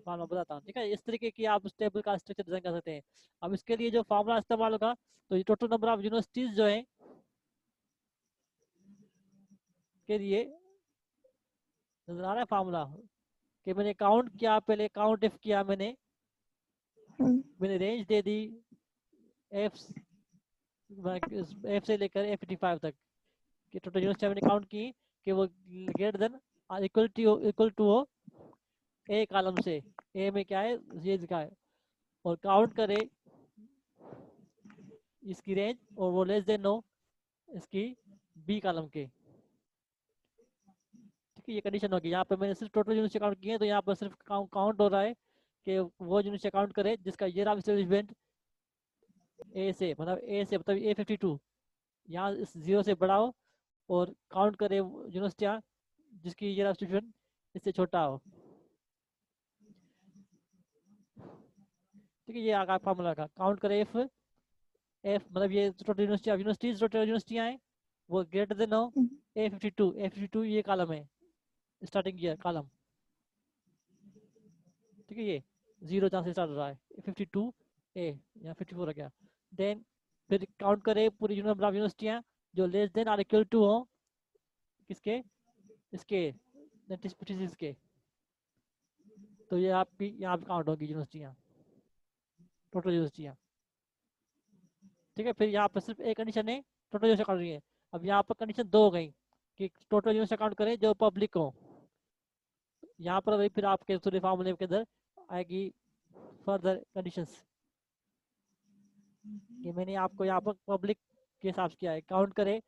Formula बताता हूँ, ठीक है। इस तरीके की आप उस टेबल का स्ट्रक्चर डिजाइन कर सकते हैं। अब इसके लिए जो फार्मूला इस्तेमाल होगा, तो ये टोटल नंबर ऑफ यूनिवर्सिटीज जो है के लिए नजर आ रहा है फार्मूला, कि मैंने काउंट किया, पहले काउंट इफ किया मैंने मैंने range they the F F से लेकर F55 तक कि टोटल यूनिवर्सिटी मैंने काउंट की कि वो ग्रेटर देन इक्वल टू हो ए कॉलम से। ए में क्या है, ये लिखा है, और काउंट करे इसकी रेंज और वो लेस देन हो इसकी बी कॉलम के, ठीक है। ये कंडीशन होगी। यहाँ पे मैंने सिर्फ टोटल यूनिवर्सिटी काउंट किए, तो यहाँ पर सिर्फ काउंट हो रहा है कि वो यूनिवर्सिटी काउंट करे जिसका ईयर ऑफ एस्टेब्लिशमेंट ए से, मतलब ए से मतलब A52 यहाँ इस जीरो से बड़ा हो, और काउंट करे यूनिवर्सिटियाँ जिसकी ईयर ऑफ एस्टेब्लिशमेंट इससे छोटा हो, ठीक है। ये आगा फॉर्मूला का काउंट करे इफ एफ, मतलब ये टोटल यूनिवर्सिटीज टोटल यूनिवर्सिटियाँ हैं वो ग्रेटर देन हो A52 ये कॉलम है, स्टार्टिंग ईयर कॉलम, ठीक है। ये जीरो जहाँ से स्टार्ट हो रहा है 52A या 54 है क्या। देन फिर काउंट करे पूरी नंबर ऑफ यूनिवर्सिटियाँ जो less than or equal to हो किसके, इसके 96 के। तो ये आपकी यहाँ पे काउंट होगी यूनिवर्सिटियाँ, टोटल यूनिवर्सिटियाँ, ठीक है। फिर यहाँ पर सिर्फ एक कंडीशन है, टोटल यूनिवर्सिटी काउंट रही है। अब यहाँ पर कंडीशन दो हो गई कि टोटल यूनिवर्सिटी काउंट करें जो पब्लिक हो। यहाँ पर वही फिर आपके पूरे फॉर्मूले के अंदर आएगी फर्दर कंडीशंस, कि मैंने आपको यहाँ पर पब्लिक के हिसाब से किया है। काउंट करें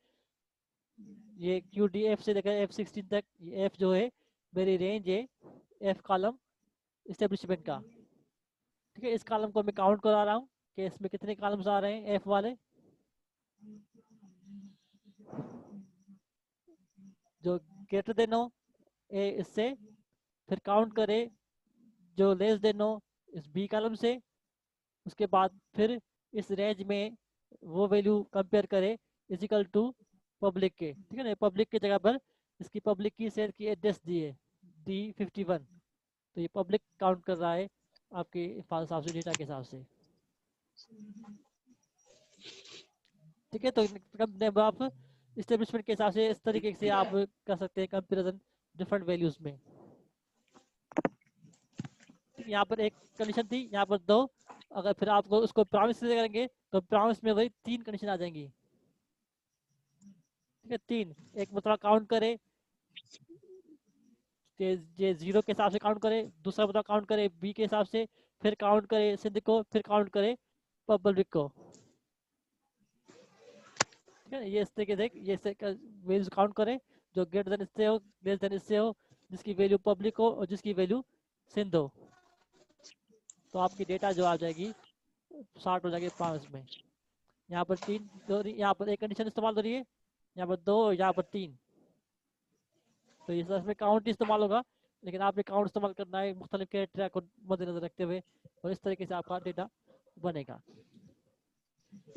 ये QDF से लेकर F16 तक, ये F जो है मेरी रेंज है F कॉलम इस्टेब्लिशमेंट का, ठीक है। इस कॉलम को मैं काउंट करा रहा हूँ कि इसमें कितने कॉलम्स आ रहे हैं F वाले, जो ग्रेटर देन हो ए इससे। फिर काउंट करे जो लेस देन हो इस बी कॉलम से। उसके बाद फिर इस रेंज में वो वैल्यू कंपेयर करे इजिकल टू पब्लिक के, ठीक है ना। पब्लिक की जगह पर इसकी पब्लिक की सेल की एड्रेस दी है D51, तो ये पब्लिक काउंट कर रहा है आपके हिसाब से, डेटा के हिसाब से, ठीक है। तो आप इस्टेब्लिशमेंट के हिसाब से इस तरीके से आप कर सकते हैं कंपेरिजन डिफरेंट वैल्यूज में। यहाँ पर एक कंडीशन थी, यहाँ पर दो। अगर फिर आपको उसको प्रॉमिस से करेंगे तो प्रॉमिस में वही तीन कंडीशन आ जाएंगी, ठीक है। तीन, एक मतलब काउंट करे ये जीरो के हिसाब से काउंट करे, दूसरा मतलब काउंट करे बी के हिसाब से, फिर काउंट करे सिंध को, फिर काउंट करे पब्लिक को, ठीक है। ये इस तरीके से ये वैल्यूज काउंट करे जो ग्रेटर देन इससे हो, लेस देन इससे हो, जिसकी वैल्यू पब्लिक हो और जिसकी वैल्यू सिंध हो, तो आपकी डेटा जो आ जाएगी 60 हो जाएगी प्रॉमिस में। यहाँ पर तीन दो, यहाँ पर एक कंडीशन इस्तेमाल हो रही है, यहाँ पर दो, यहाँ पर तीन, तो इस इसमें काउंट इस्तेमाल होगा। लेकिन आपने काउंट इस्तेमाल करना है मुख्तलिफ क्राइटेरिया को मद्देनजर रखते हुए, और इस तरीके से आपका डेटा बनेगा।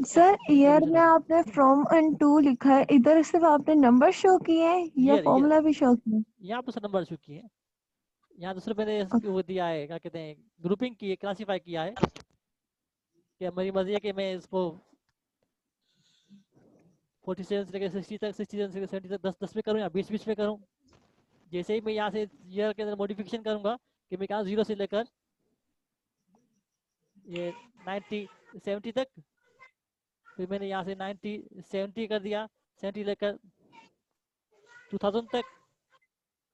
सर ईयर डिवीजन में होगा। आपने फ्रॉम एंड टू लिखा है, इधर सिर्फ आपने नंबर शो किए हैं या ईयर ईयर फॉर्मूला भी शो किए? यहाँ पर नंबर चुकी है। यहाँ तो सिर्फ मैंने वो दिया है, क्या कहते हैं, ग्रुपिंग की है, क्लासीफाई किया है कि मेरी मर्जी है कि मैं इसको 47 से लेकर 60 तक, 67 से लेकर 70 तक 10 10 में करूँ या 20 20 में करूँ। जैसे ही मैं यहाँ से ईयर के अंदर मॉडिफिकेशन करूंगा कि मैं कहाँ 0 से लेकर ये 90 70 तक, फिर मैंने यहाँ से 90 70 कर दिया, 70 लेकर 2000 तक,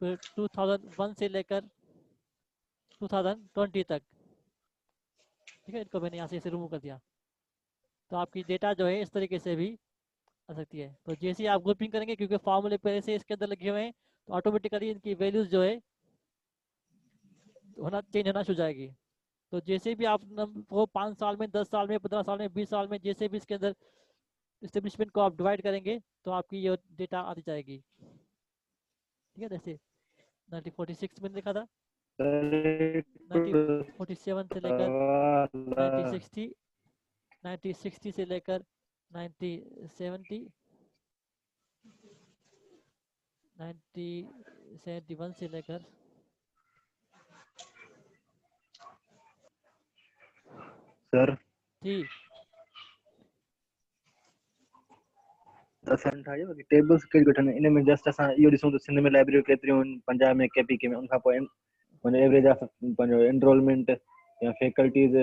फिर 2001 से लेकर 2020 तक, ठीक है। इनको मैंने यहाँ से रिमूव कर दिया, तो आपकी डेटा जो है इस तरीके से भी आ सकती है। तो जैसे ही आप ग्रुपिंग करेंगे, क्योंकि फॉर्मूले पहले से इसके अंदर लगे हुए हैं, तो ऑटोमेटिकली इनकी वैल्यूज जो है होना चेंज होना शुरू हो जाएगी। तो जैसे भी आप वो 5 साल में, 10 साल में, 15 साल में, 20 साल में, जैसे भी इसके अंदर इस्टेब्लिशमेंट को आप डिवाइड करेंगे तो आपकी ये डेटा आती जाएगी, ठीक है। जैसे 1946 में लिखा था, 1947 से लेकर 1960, 1960 से लेकर 1970, 1971 से लेकर सर जी असां ठाहियो कि टेबल्स कहिड़ी वठनि इन में जस्ट असां इहो ॾिसूं त सिंध में लाइब्रेरी केतिरियूं आहिनि, पंजाब में केपीके में, उनखां पोइ पंहिंजो एवरेज ऑफ पंहिंजो एनरोलमेंट या फैकल्टीज़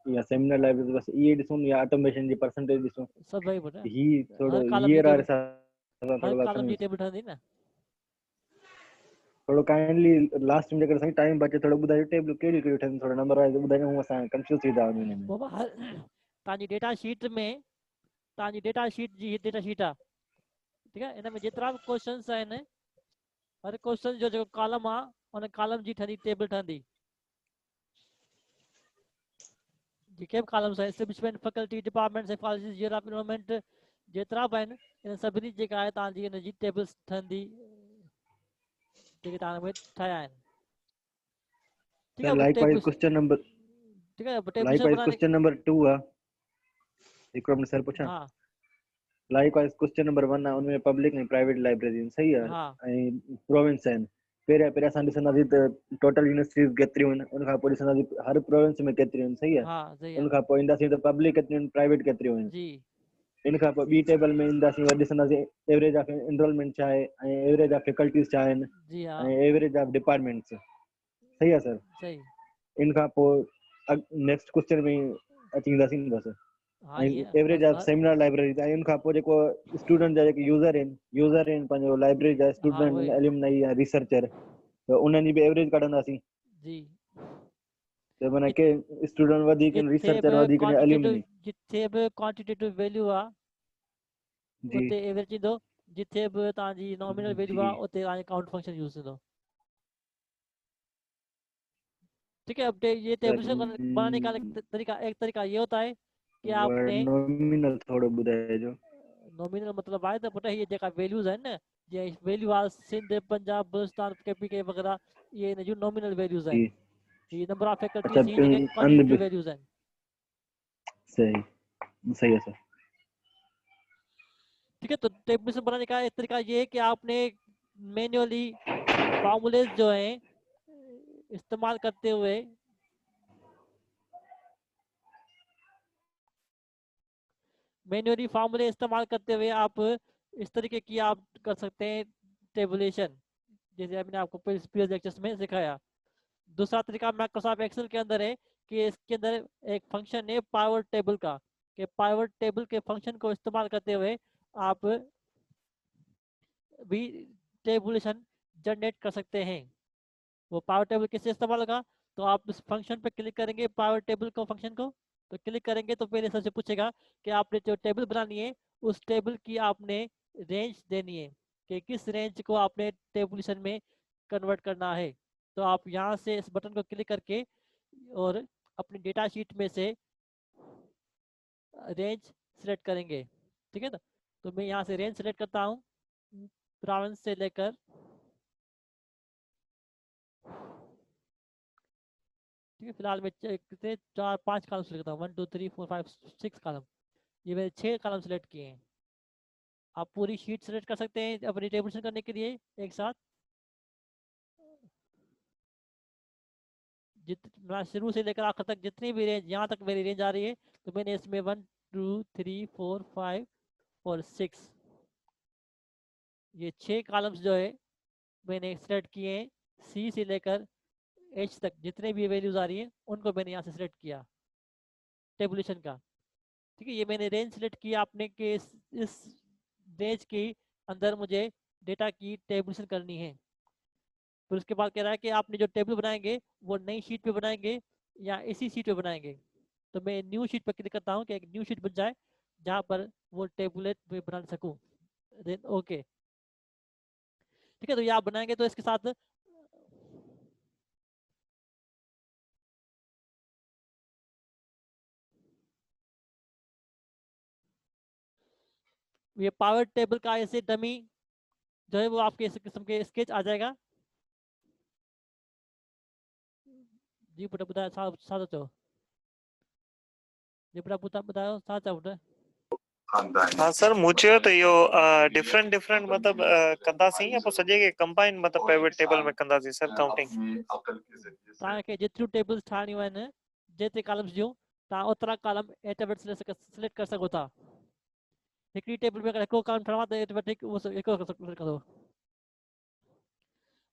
या सेमिनार लाइब्रेरी, बस इहे ॾिसूं या ऑटोमेशन जी परसेंटेज ॾिसूं। सब भाई बेटा, ही थोरो हर कॉलम जी ईयर आर टेबल, सां हर थोरो कॉलम कयूं जी टेबल ठहंदी न। थोरो काइंडली लास्ट में जेकर असांखे टाइम बचे थोरो ॿुधायो टेबल कहिड़ी कहिड़ी ठहनि, थोरो नंबर वाइज़ ॿुधायूं, असां कंफ्यूज थी था वञूं हिन में। बाबा हर तव्हांजी डेटा शीट में, तव्हांजी डेटा शीट जी डेटा शीट आहे, ठीकु आहे, हिन में जेतिरा बि क्वेश्चन्स आहिनि, हर क्वेश्चन जो जेको कॉलम आहे उन कॉलम जी ठहंदी टेबल ठहंदी। जेके बि कॉलम्स आहिनि, establishment, faculty, departments, policies, year of enrolment, जेतिरा बि आहिनि इन सभिनी जेका आहे तव्हांजी इन जी टेबल्स ठहंदी, जेके तव्हां में ठाहिया आहिनि। ठीक है, लाइकवाइज क्वेश्चन नंबर, ठीक है, टेबल लाइकवाइज बनाने, क्वेश्चन नंबर 2 आहे, हिकिड़ो मिनट सर पुछां। हाँ लाइकवाइज क्वेश्चन नंबर 1 आहे, उनमें पब्लिक ऐं प्राइवेट लाइब्रेरी सही आहे हाँ ऐं प्रोविंस आहिनि। पहिरियां असां ॾिसंदासीं त टोटल यूनिवर्सिटीज़ केतिरियूं आहिनि, उनखां पोइ ॾिसंदासीं हर प्रोविंस में केतिरियूं आहिनि, सही आहे। हाँ सही है उनखां पोइ ईंदासीं त पब्लिक केतिरियूं आहिनि, प्राइवेट केतिरियूं आहिनि। जी इनखां पोइ ॿी टेबल में ईंदासीं, वरी ॾिसंदासीं एवरेज ऑफ एनरोलमेंट छा आहे ऐं एवरेज ऑफ फैकल्टीज़ छा आहिनि जी ऐं हाँ एवरेज ऑफ डिपार्टमेंट्स, सही आहे सर। सही, इनखां पोइ नेक्स्ट क्वेश्चन में अची वेंदासीं बसि, हाँ ऐं ये एवरेज ऑफ सेमिनार लाइब्रेरी, ऐं उनखां पोइ जेको स्टूडेंट जा जेके यूज़र आहिनि पंहिंजो लाइब्रेरी जा हाँ स्टूडेंट, वही एल्यूमनाई या रिसर्चर, त उन्हनि जी बि एवरेज कढंदासीं। जी। त माना के स्टूडेंट वधीक आहिनि, जिथे रिसर्चर बि वधीक आहिनि, क्वांटिटेटिव, एल्यूमनी। जिथे बि क्वांटिटेटिव वैल्यू आहे जी उते एवरेज ईंदो, जिथे बि तव्हांजी नॉमिनल वैल्यू जी आहे उते तव्हांजो काउंट फंक्शन यूज़ थींदो। ठीक है, अब ये टेबल से बनाने का एक तरीका ये होता है कि आपने नॉमिनल थोरो ॿुधाइजो। नॉमिनल मतलब आहे त पुट, ये जेका वैल्यूज़ आहिनि न, जीअं वैल्यू आहे सिंध, पंजाब, बलूचिस्तान, केपीके वग़ैरह, ये इन जूं नॉमिनल वैल्यूज़ जी आहिनि। ये नंबर ऑफ अच्छा, फैकल्टीज़, ये जेके अंद क्वांटिटेटिव वैल्यूज़ आहिनि। सही सही है सर। ठीक है, तो टेबल से बनाने का एक तरीका ये है कि आपने मैन्युअली फॉर्मूलेज जो है इस्तेमाल करते हुए आप इस तरीके की आप कर सकते हैं टेबुलेशन, जैसे मैंने आपको प्रीवियस लेक्चर्स में सिखाया। दूसरा तरीका माइक्रोसॉफ्ट एक्सेल के अंदर है कि इसके अंदर एक फंक्शन है पावर टेबल का, कि पावर टेबल के फंक्शन को इस्तेमाल करते हुए आप भी टेबुलेशन जनरेट कर सकते हैं। वो पावर टेबल किससे इस्तेमाल होगा, तो आप इस फंक्शन पे क्लिक करेंगे, पावर टेबल को फंक्शन को तो क्लिक करेंगे तो पहले सबसे पूछेगा कि आपने जो टेबल बनानी है उस टेबल की आपने रेंज देनी है, कि किस रेंज को आपने टेबुलेशन में कन्वर्ट करना है। तो आप यहाँ से इस बटन को क्लिक करके और अपनी डेटा शीट में से रेंज सेलेक्ट करेंगे। ठीक है ना, तो मैं यहाँ से रेंज सेलेक्ट करता हूँ, प्रोविंस से लेकर ठीक है, फिलहाल मैं कितने 4-5 कॉलम सेलेक्ट करता हूँ, 1 2 3 4 5 6 कॉलम, ये मैंने 6 कॉलम सेलेक्ट किए हैं। आप पूरी शीट सेलेक्ट कर सकते हैं अपनी टेबुलेशन करने के लिए एक साथ। मैं शुरू से लेकर आखिर तक जितनी भी रेंज, यहाँ तक मेरी रेंज आ रही है, तो मैंने इसमें 1 2 3 4 5 और 6, ये 6 कॉलम्स जो है मैंने सेलेक्ट किए हैं। सी से लेकर एच तक जितने भी वैल्यूज आ रही है उनको मैंने यहाँ से सिलेक्ट किया टेबुलेशन का। ठीक है, ये मैंने रेंज सिलेक्ट किया आपने कि इस रेंज के अंदर मुझे डेटा की टेबुलेशन करनी है। फिर उसके बाद कह रहा है कि आपने जो टेबल बनाएंगे वो नई शीट पे बनाएंगे या इसी शीट पे बनाएंगे। तो मैं न्यू शीट पर क्लिक करता हूँ कि एक न्यू शीट बन जाए जहाँ पर वो टेबुलेट में बना सकूँ, देन ओके। ठीक है, तो ये आप बनाएंगे तो इसके साथ ये पावर टेबल का ऐसे डमी जो है वो आपके इस किस्म के स्केच आ जाएगा। जी बेटा बताया साथ साथ चो जी बेटा बताओ साथ चो बेटा। हाँ सर, मुझे तो यो डिफरेंट डिफरेंट मतलब कंदासीं या पोइ सॼे खे कंबाइन मतलब प्राइवेट टेबल में कंदासीं सर काउंटिंग। तव्हांखे जेतिरियूं टेबल्स ठाहिणियूं आहिनि, जेतिरे कॉलम्स जूं ता ओतरा कॉलम एट्रीब्यूट सिलेक्ट कर सको था हिकड़ी टेबल में अगर हिकिड़ो कॉलम ठहणो आहे त एट्रीब्यूट उहो हिकिड़ो सिलेक्ट करो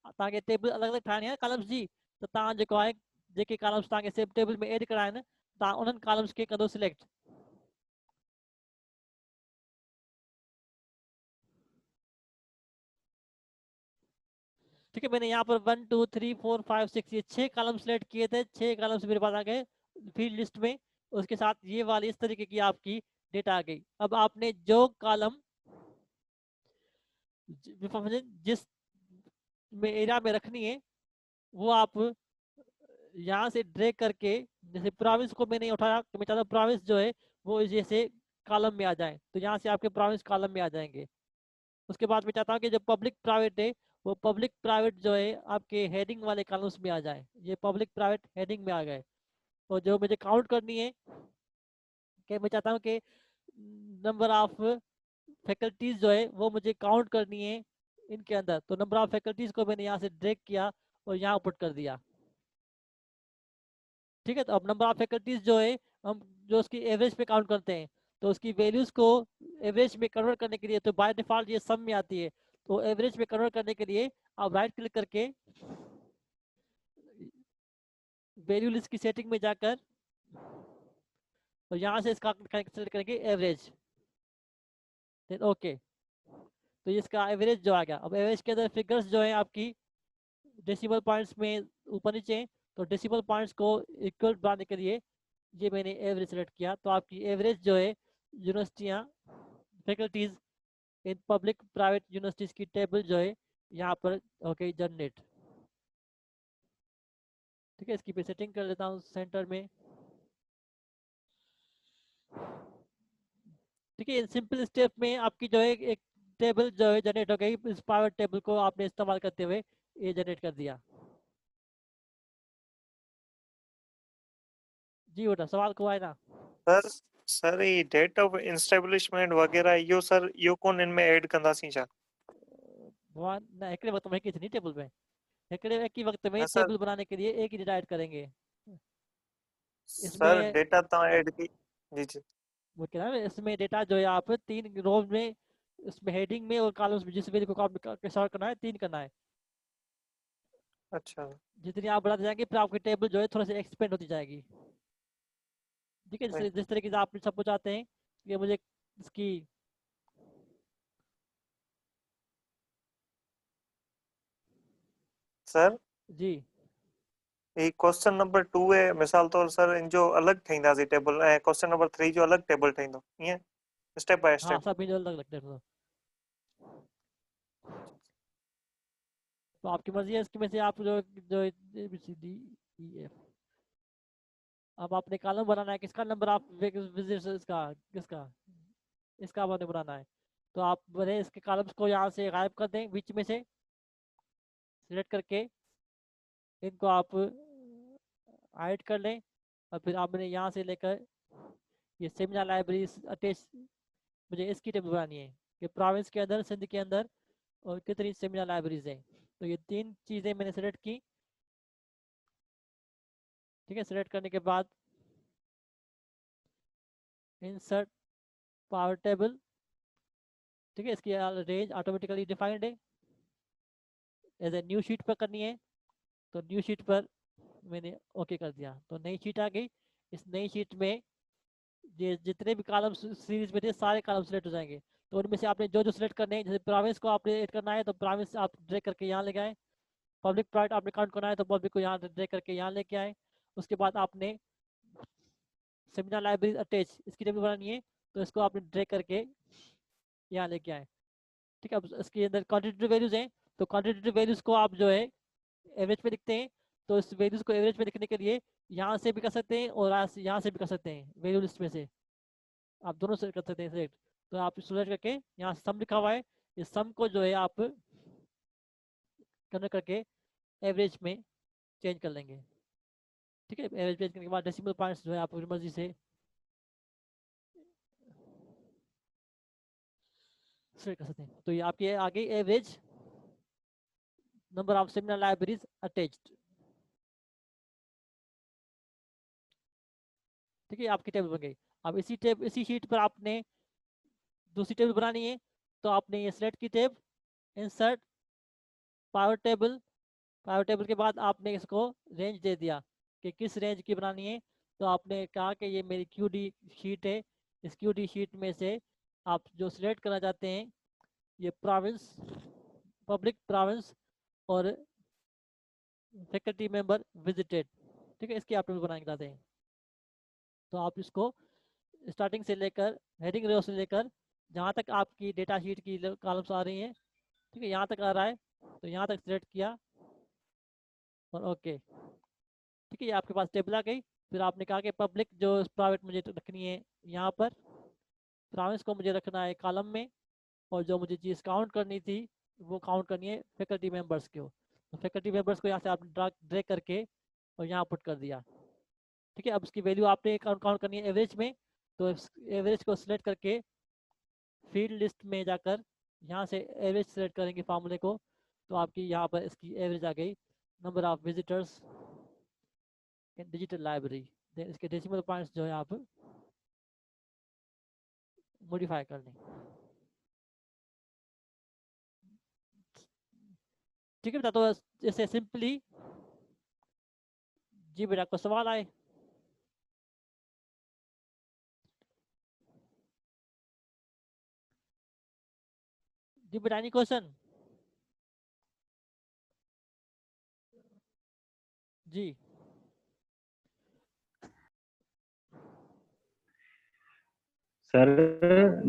तव्हांखे टेबल अलॻि अलॻि ठाहिणी आहे कॉलम्स जी त तव्हां जेको आहे जेके कॉलम्स तव्हांखे सेम टेबल में एड करणा आहिनि तव्हां उन्हनि कॉलम्स खे कंदो सिलेक्ट ठीक है मैंने यहाँ पर 1 2 3 4 5 6 ये 6 कॉलम सिलेक्ट किए थे 6 कॉलम्स मेरे पास आ गए फील्ड लिस्ट में उसके साथ ये वाली इस तरीके की आपकी डेटा आ गई अब आपने जो कॉलम जिस में एरिया में रखनी है वो आप यहाँ से ड्रैग करके जैसे प्रोविंस को मैंने उठाया तो मैं चाहता हूँ प्रोविंस जो है वो जैसे कॉलम में आ जाए तो यहाँ से आपके प्रोविंस कॉलम में आ जाएंगे उसके बाद मैं चाहता हूँ कि जो पब्लिक प्राइवेट है वो पब्लिक प्राइवेट जो है आपके हेडिंग वाले कॉलम्स में आ जाए ये पब्लिक प्राइवेट हेडिंग में आ गए और जो मुझे काउंट करनी है कि मैं चाहता हूँ कि नंबर ऑफ फैकल्टीज जो है वो मुझे काउंट करनी है इनके अंदर तो नंबर ऑफ फैकल्टीज को मैंने यहाँ से ड्रैग किया और यहाँ पुट कर दिया ठीक है तो अब नंबर ऑफ फैकल्टीज जो है हम जो उसकी एवरेज पे काउंट करते हैं तो उसकी वैल्यूज को एवरेज में कन्वर्ट करने के लिए तो बाय डिफॉल्ट ये सम में आती है तो एवरेज में कन्वर्ट करने के लिए आप राइट क्लिक करके वैल्यू लिस्ट की सेटिंग में जाकर और यहाँ से इसका सेलेक्ट करेंगे एवरेज देन ओके तो इसका एवरेज जो आ गया अब एवरेज के अंदर फिगर्स जो है आपकी डेसिमल पॉइंट्स में ऊपर नीचे तो डेसिमल पॉइंट्स को इक्वल बनाने के लिए ये मैंने एवरेज सेलेक्ट किया तो आपकी एवरेज जो है यूनिवर्सिटियाँ faculties in public private universities की टेबल जो है यहाँ पर ओके जनरेट ठीक है इसकी भी सेटिंग कर लेता हूँ सेंटर में ठीक है सिंपल स्टेप में आपकी जो है एक टेबल जो है जनरेट हो गई इस प्राइवेट टेबल को आपने इस्तेमाल करते हुए ये जनरेट कर दिया जी बेटा सवाल को आए ना सर सर ये डेट ऑफ इंस्टेब्लिशमेंट वगैरह यो सर यो कौन इनमें ऐड कंदासीं छा भगवान ना हिकिड़े वक्त में हिकु थी टेबल में हिकिड़े एक ही वक्त में हाँ सर टेबल बनाने के लिए एक ही डेटा ऐड करेंगे सर इसमें डेटा तव्हां ऐड की जी जी वो क्या है इसमें डेटा जो है आप 3 रोज में उसमें हेडिंग में और कॉलम्स में जिस वैल्यू को आपको सॉर्ट करना है 3 करना है अच्छा जितनी आप बढ़ाते जाएंगे फिर आपकी टेबल जो है थोड़ा सा एक्सपेंड होती जाएगी ठीक है जिस तरीके से आप सब चाहते हैं कि मुझे इसकी सर जी ये क्वेश्चन नंबर 2 है मिसाल तौर सर इन जो अलग ठाहींदासीं टेबल ऐं क्वेश्चन नंबर 3 जो अलग टेबल ठाहींदो ईअं स्टेप बाय हाँ स्टेप सब अलग अलग लगते हैं तो आपकी मर्जी है इसकी में से आप जो जो ABCDEF अब आपने कॉलम बनाना है किसका नंबर आप विजिट इसका किसका इसका आपने बनाना है तो आप बने इसके कॉलम्स को यहाँ से गायब कर दें बीच में से सिलेक्ट करके इनको आप हाइड कर लें और फिर आपने यहाँ से लेकर ये सेमिनार लाइब्रेरी अटैच मुझे इसकी टेबल बनानी है कि प्रोविंस के अंदर सिंध के अंदर और कितनी सेमिनार लाइब्रेरीज हैं तो ये 3 चीज़ें मैंने सेलेक्ट की ठीक है सेलेक्ट करने के बाद इंसर्ट पावर टेबल ठीक है इसकी रेंज ऑटोमेटिकली डिफाइंड है एज ए न्यू शीट पर करनी है तो न्यू शीट पर मैंने ओके कर दिया तो नई शीट आ गई इस नई शीट में ये जितने भी कॉलम सीरीज में थे सारे कॉलम सेलेक्ट हो जाएंगे तो उनमें से आपने जो जो सिलेक्ट करने हैं जैसे प्रोविंस को आपने ऐड करना है तो प्रोविंस आप ड्रैग करके यहाँ ले आए पब्लिक प्राइवेट आपने काउंट करना है तो पब्लिक को यहाँ ड्रैग करके यहाँ लेके आए उसके बाद आपने सेमिनार लाइब्रेरी अटैच इसकी टेबल बनानी है तो इसको आपने ड्रैग करके यहाँ लेके आए ठीक है अब इसके अंदर क्वांटिटेटिव वैल्यूज हैं तो क्वांटिटेटिव वैल्यूज को आप जो है एवरेज पे लिखते हैं तो इस वैल्यूज को एवरेज पे लिखने के लिए यहाँ से भी कर सकते हैं और यहाँ से भी कर सकते हैं वैल्यू लिस्ट में से आप दोनों से कर सकते हैं सिलेक्ट तो आप सिलेक्ट करके यहाँ सम लिखा हुआ है इस सम को जो है आप कन्वर्ट करके एवरेज में चेंज कर लेंगे ठीक है एवरेज चेंज करने के बाद डेसिमल पॉइंट्स जो है आप अपनी मर्जी से सेलेक्ट कर सकते हैं तो ये आपके आगे average number of seminar libraries attached ठीक ठीक है, आपकी टेबल बन गई। अब इसी शीट पर आपने दूसरी टेबल बनानी है, तो आपने ये सिलेक्ट की टेब, इंसर्ट पावर टेबल के बाद आपने इसको रेंज दे दिया कि किस रेंज की बनानी है। तो आपने कहा कि ये मेरी QD शीट है, इस QD शीट में से आप जो सिलेक्ट करना चाहते हैं ये प्रोविंस, पब्लिक प्रोविंस और फैकल्टी मेंबर विजिटेड, ठीक है, इसकी आप टेबल बनाना चाहते हैं। तो आप इसको स्टार्टिंग से लेकर हेडिंग रो से लेकर जहाँ तक आपकी डेटा शीट की कॉलम्स आ रही हैं, ठीक है, यहाँ तक आ रहा है तो यहाँ तक सिलेक्ट किया और ओके, ठीक है, ये आपके पास टेबल आ गई। फिर आपने कहा कि पब्लिक जो प्राइवेट मुझे रखनी है यहाँ पर, प्रोविंस को मुझे रखना है कॉलम में, और जो मुझे चीज़ काउंट करनी थी वो काउंट करनी है फैकल्टी मेंबर्स को। तो फैकल्टी मेंबर्स को यहाँ से आपने ड्रैग करके और यहाँ पुट कर दिया, ठीक है। अब उसकी वैल्यू आपने काउंट करनी है एवरेज में, तो एवरेज को सिलेक्ट करके फील्ड लिस्ट में जाकर यहाँ से एवरेज सिलेक्ट करेंगे फार्मूले को, तो आपकी यहाँ पर इसकी एवरेज आ गई, number of visitors in digital library. Then इसके डेसिमल पॉइंट्स जो है आप मॉडिफाई कर लें, ठीक है बेटा। तो जैसे सिंपली, जी बेटा को सवाल आए? जी बेटा एनी क्वेश्चन? जी सर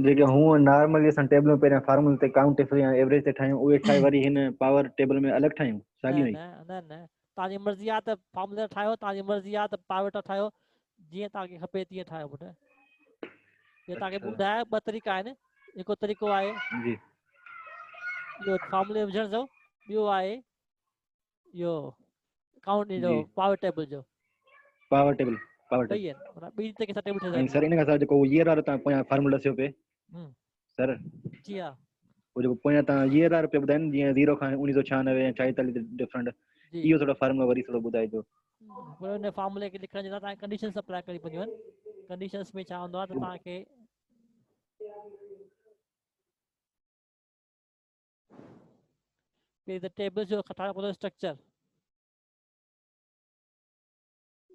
जेके हूँ नॉर्मल असां टेबल में पहिरियां फार्मूला ते काउंट या एवरेज ते ठाहियूं, उहे ठाहे वरी हिन पावर टेबल में अलॻि ठाहियूं न साॻियूं ई? न न न, तव्हांजी मर्ज़ी आहे त फार्मूला ठाहियो, तव्हांजी मर्ज़ी आहे त पावट ठाहियो, जीअं तव्हांखे खपे तीअं ठाहियो पुटु। ये तव्हांखे अच्छा ॿुधाया ॿ तरीक़ा आहिनि। हिकु तरीक़ो आहे जी इहो फार्मूले विझण जो, ॿियो आहे इहो काउंट जो जी पावर टेबल जो, पावर टेबल ॿई आहिनि, माना ॿई तरीक़े सां टेबल ठही ऐं सघंदी सर आहे। इन खां सवाइ जेको ईयर वारो तव्हां पोयां फार्मूला थियो पे हम्म, सर, जी हा, वो जेको पोयां तव्हां ईयर वारो पिया ॿुधाइनि जीअं 0 खां 1996 या 44 डिफरेंट, जी। इहो थोरो फार्मूला वरी थोरो ॿुधाइजो। पर हुन फार्मूले खे लिखण जे लाइ तव्हांखे कंडीशन्स अप्लाई करणी पवंदियूं आहिनि। कंडीशन्स में छा हूंदो आहे त तव्हांखे the table जो ठाहिणो पवंदो स्ट्रक्चर,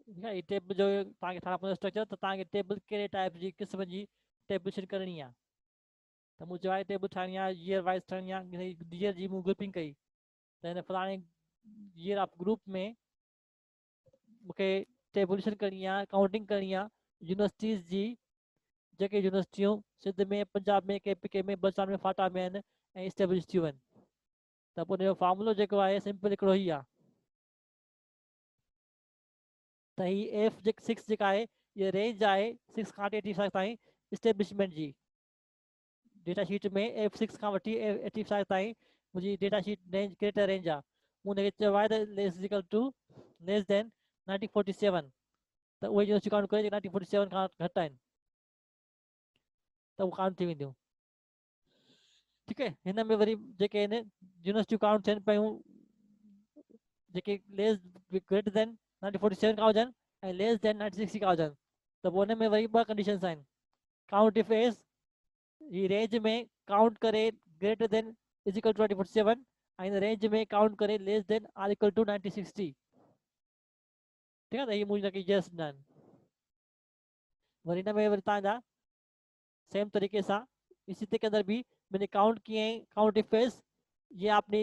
ठीकु आहे। टेबल जो तव्हांखे ठाहिणो पवंदो स्ट्रक्चर, त तव्हांखे टेबल कहिड़े टाइप जी क़िस्म जी टेबल शेड करणी आहे। त मूं चयो आहे टेबल ठाहिणी आहे ईयर वाइज़ ठाहिणी आहे, ईयर जी मूं ग्रुपिंग कई, त हिन फलाणे ईयर ऑफ ग्रुप में मूंखे टेबुलेशन करणी आहे, काउंटिंग करणी आहे यूनिवर्सिटीज़ जी, जेके यूनिवर्सिटियूं सिंध में, पंजाब में, KPK में, बलसाण में, फाटा में आहिनि ऐं इस्टेब्लिश थियूं आहिनि। त पोइ हुनजो फार्मूलो जेको आहे सिंपल हिकिड़ो ई आहे, त ही F6 जेका आहे ये रेंज आहे 6 खां 85 ताईं इस्टेब्लिशमेंट जी। डेटा शीट में F6 खां वठी 85 ताईं मुंहिंजी data sheet range criteria range आहे। मूं हुनखे चयो आहे त less equal to less than 1947, त उहे यूनिवर्सिटी काउंट करे 1947 खां घटि आहिनि त उहे काउंट थी वेंदियूं, ठीकु आहे। हिन में वरी जेके आहिनि यूनिवर्सिटियूं काउंट थियनि पियूं जेके लेस ग्रेटर देन 1947 खां हुजनि ऐं लेस देन 1960 खां हुजनि, त पोइ हुन में वरी ॿ कंडीशन्स आहिनि। काउंट इफ एज ही रेंज में काउंट करे greater than is equal to 1947 ऐं हिन रेंज में काउंट करे less than or equal to 1960, ठीकु आहे। त हीअ मुंहिंजी तव्हांखे यस ॾिना आहिनि। वरी हिन में वरी तव्हांजा सेम तरीके से इसी के अंदर भी मैंने काउंट किए हैं। काउंट इफ एज ये आपने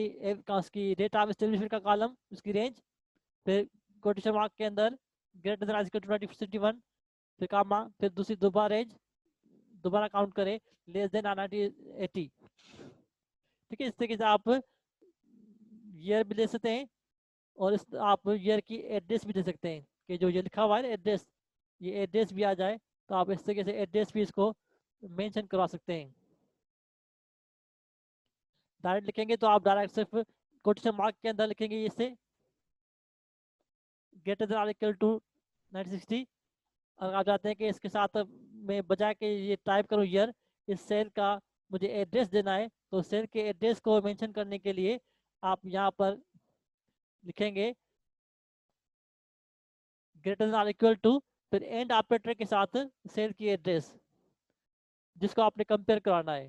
उसकी डेटा ऑफ एस्टेब्लिशमेंट का कॉलम, उसकी रेंज, फिर कोटेशन मार्क के अंदर ग्रेटर देन इक्वल टू 1961, फिर कामा, फिर दूसरी दोबारा रेंज दोबारा काउंट करें लेस देन 1980, ठीक है। इस तरीके से आप ईयर भी ले सकते हैं और इस आप ईयर की एड्रेस भी दे सकते हैं कि जो ये लिखा हुआ है एड्रेस, ये एड्रेस भी आ जाए, तो आप इस तरीके से एड्रेस भी इसको मेंशन करवा सकते हैं। डायरेक्ट लिखेंगे तो आप डायरेक्ट सिर्फ कोटेशन मार्क के अंदर लिखेंगे इससे greater than or equal to 1960। अगर आप चाहते हैं कि इसके साथ मैं बजाय के ये टाइप करूँ ईयर, इस सेल का मुझे एड्रेस देना है, तो सेल के एड्रेस को मेंशन करने के लिए आप यहाँ पर लिखेंगे greater than or equal to फिर एंड ऑपरेटर के साथ सेल की एड्रेस जिसको आपने कंपेयर कराना है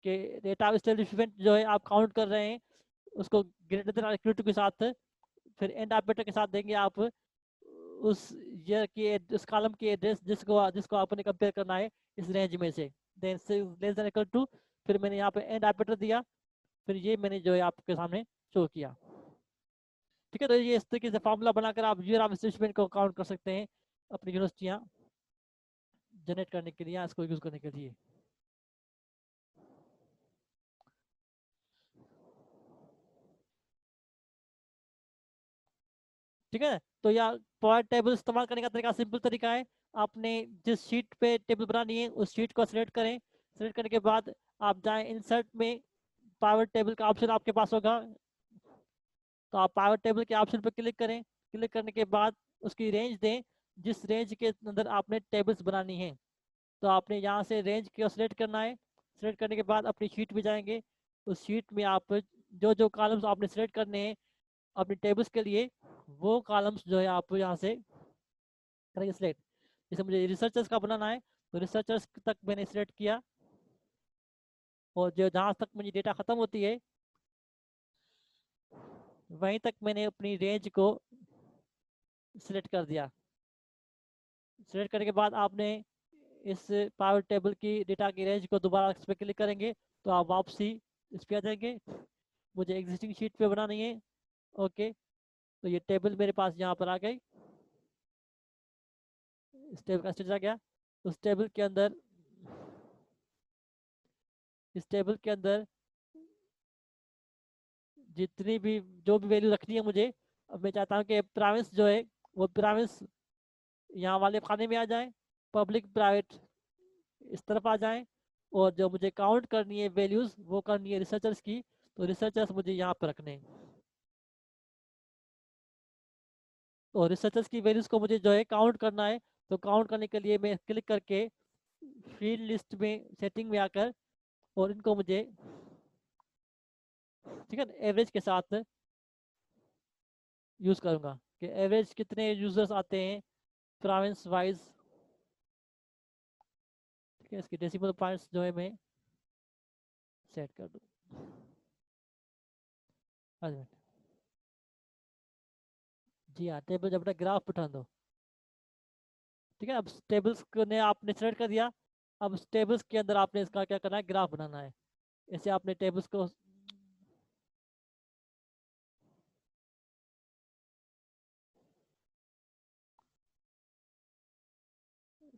कि डेटा एस्टेब्लिशमेंट जो है आप काउंट कर रहे हैं उसको ग्रेटर देन इक्वल टू के साथ, फिर एंड ऑपरेटर के साथ देंगे आप उस ईयर की उस कॉलम की एड्रेस जिसको जिसको आपने कंपेयर करना है इस रेंज में से, देन से लेस देन इक्वल टू, फिर मैंने यहाँ पे एंड ऑपरेटर दिया, फिर ये मैंने जो है आपके सामने शो किया। ठीक है, तो ये इस तरीके से फॉर्मूला बनाकर आप ईयर ऑफ एस्टेब्लिशमेंट को काउंट कर सकते हैं अपनी यूनिवर्सिटियाँ जनरेट करने के लिए, इसको यूज करने के लिए। ठीक है, तो या पॉवर टेबल इस्तेमाल करने का तरीका सिंपल तरीका है, आपने जिस शीट पे टेबल बनानी है उस शीट को सिलेक्ट करें, सिलेक्ट करने के बाद आप जाएं इंसर्ट में, पावर टेबल का ऑप्शन आपके पास होगा, तो आप पावर टेबल के ऑप्शन पर क्लिक करें, क्लिक करने के बाद उसकी रेंज दें जिस रेंज के अंदर आपने टेबल्स बनानी है। तो आपने यहाँ से रेंज को सिलेक्ट करना है, सिलेक्ट करने के बाद अपनी शीट में जाएंगे, उस शीट में आप जो जो कॉलम्स आपने सिलेक्ट करने हैं अपने टेबल्स के लिए वो कॉलम्स जो है आप यहाँ से करेंगे सिलेक्ट। जैसे मुझे रिसर्चर्स का बनाना है तो रिसर्चर्स तक मैंने सिलेक्ट किया, और जो जहाँ तक मुझे डेटा ख़त्म होती है वहीं तक मैंने अपनी रेंज को सिलेक्ट कर दिया। सिलेक्ट करने के बाद आपने इस पावर टेबल की डेटा की रेंज को दोबारा इस पर क्लिक करेंगे तो आप वापसी इस पर आ जाएंगे, मुझे एग्जिस्टिंग शीट पे बनानी है। ओके, तो ये टेबल मेरे पास यहाँ पर आ गई, इस टेबल का स्टेज आ गया। उस टेबल के अंदर इस टेबल के अंदर जितनी भी जो भी वैल्यू रखनी है मुझे, अब मैं चाहता हूँ कि प्राइवेस जो है वो प्राइवेस यहाँ वाले खाने में आ जाए, पब्लिक प्राइवेट इस तरफ आ जाए, और जो मुझे काउंट करनी है वैल्यूज वो करनी है रिसर्चर्स की, तो रिसर्चर्स मुझे यहाँ पर रखने हैं, और रिसर्चर्स की वैल्यूज को मुझे जो है काउंट करना है। तो काउंट करने के लिए मैं क्लिक करके फील्ड लिस्ट में सेटिंग में आकर और इनको मुझे ठीक है एवरेज के साथ यूज करूंगा कि एवरेज कितने यूजर्स आते हैं प्रोविंस वाइज। ठीक है, इसके डेसिमल पॉइंट्स जो है मैं सेट कर दूँ। जी हाँ, टेबल जब तक ग्राफ बिठा दो। ठीक है, अब टेबल्स को ने आपने सेलेक्ट कर दिया, अब टेबल्स के अंदर आपने इसका क्या करना है, ग्राफ बनाना है। ऐसे आपने टेबल्स को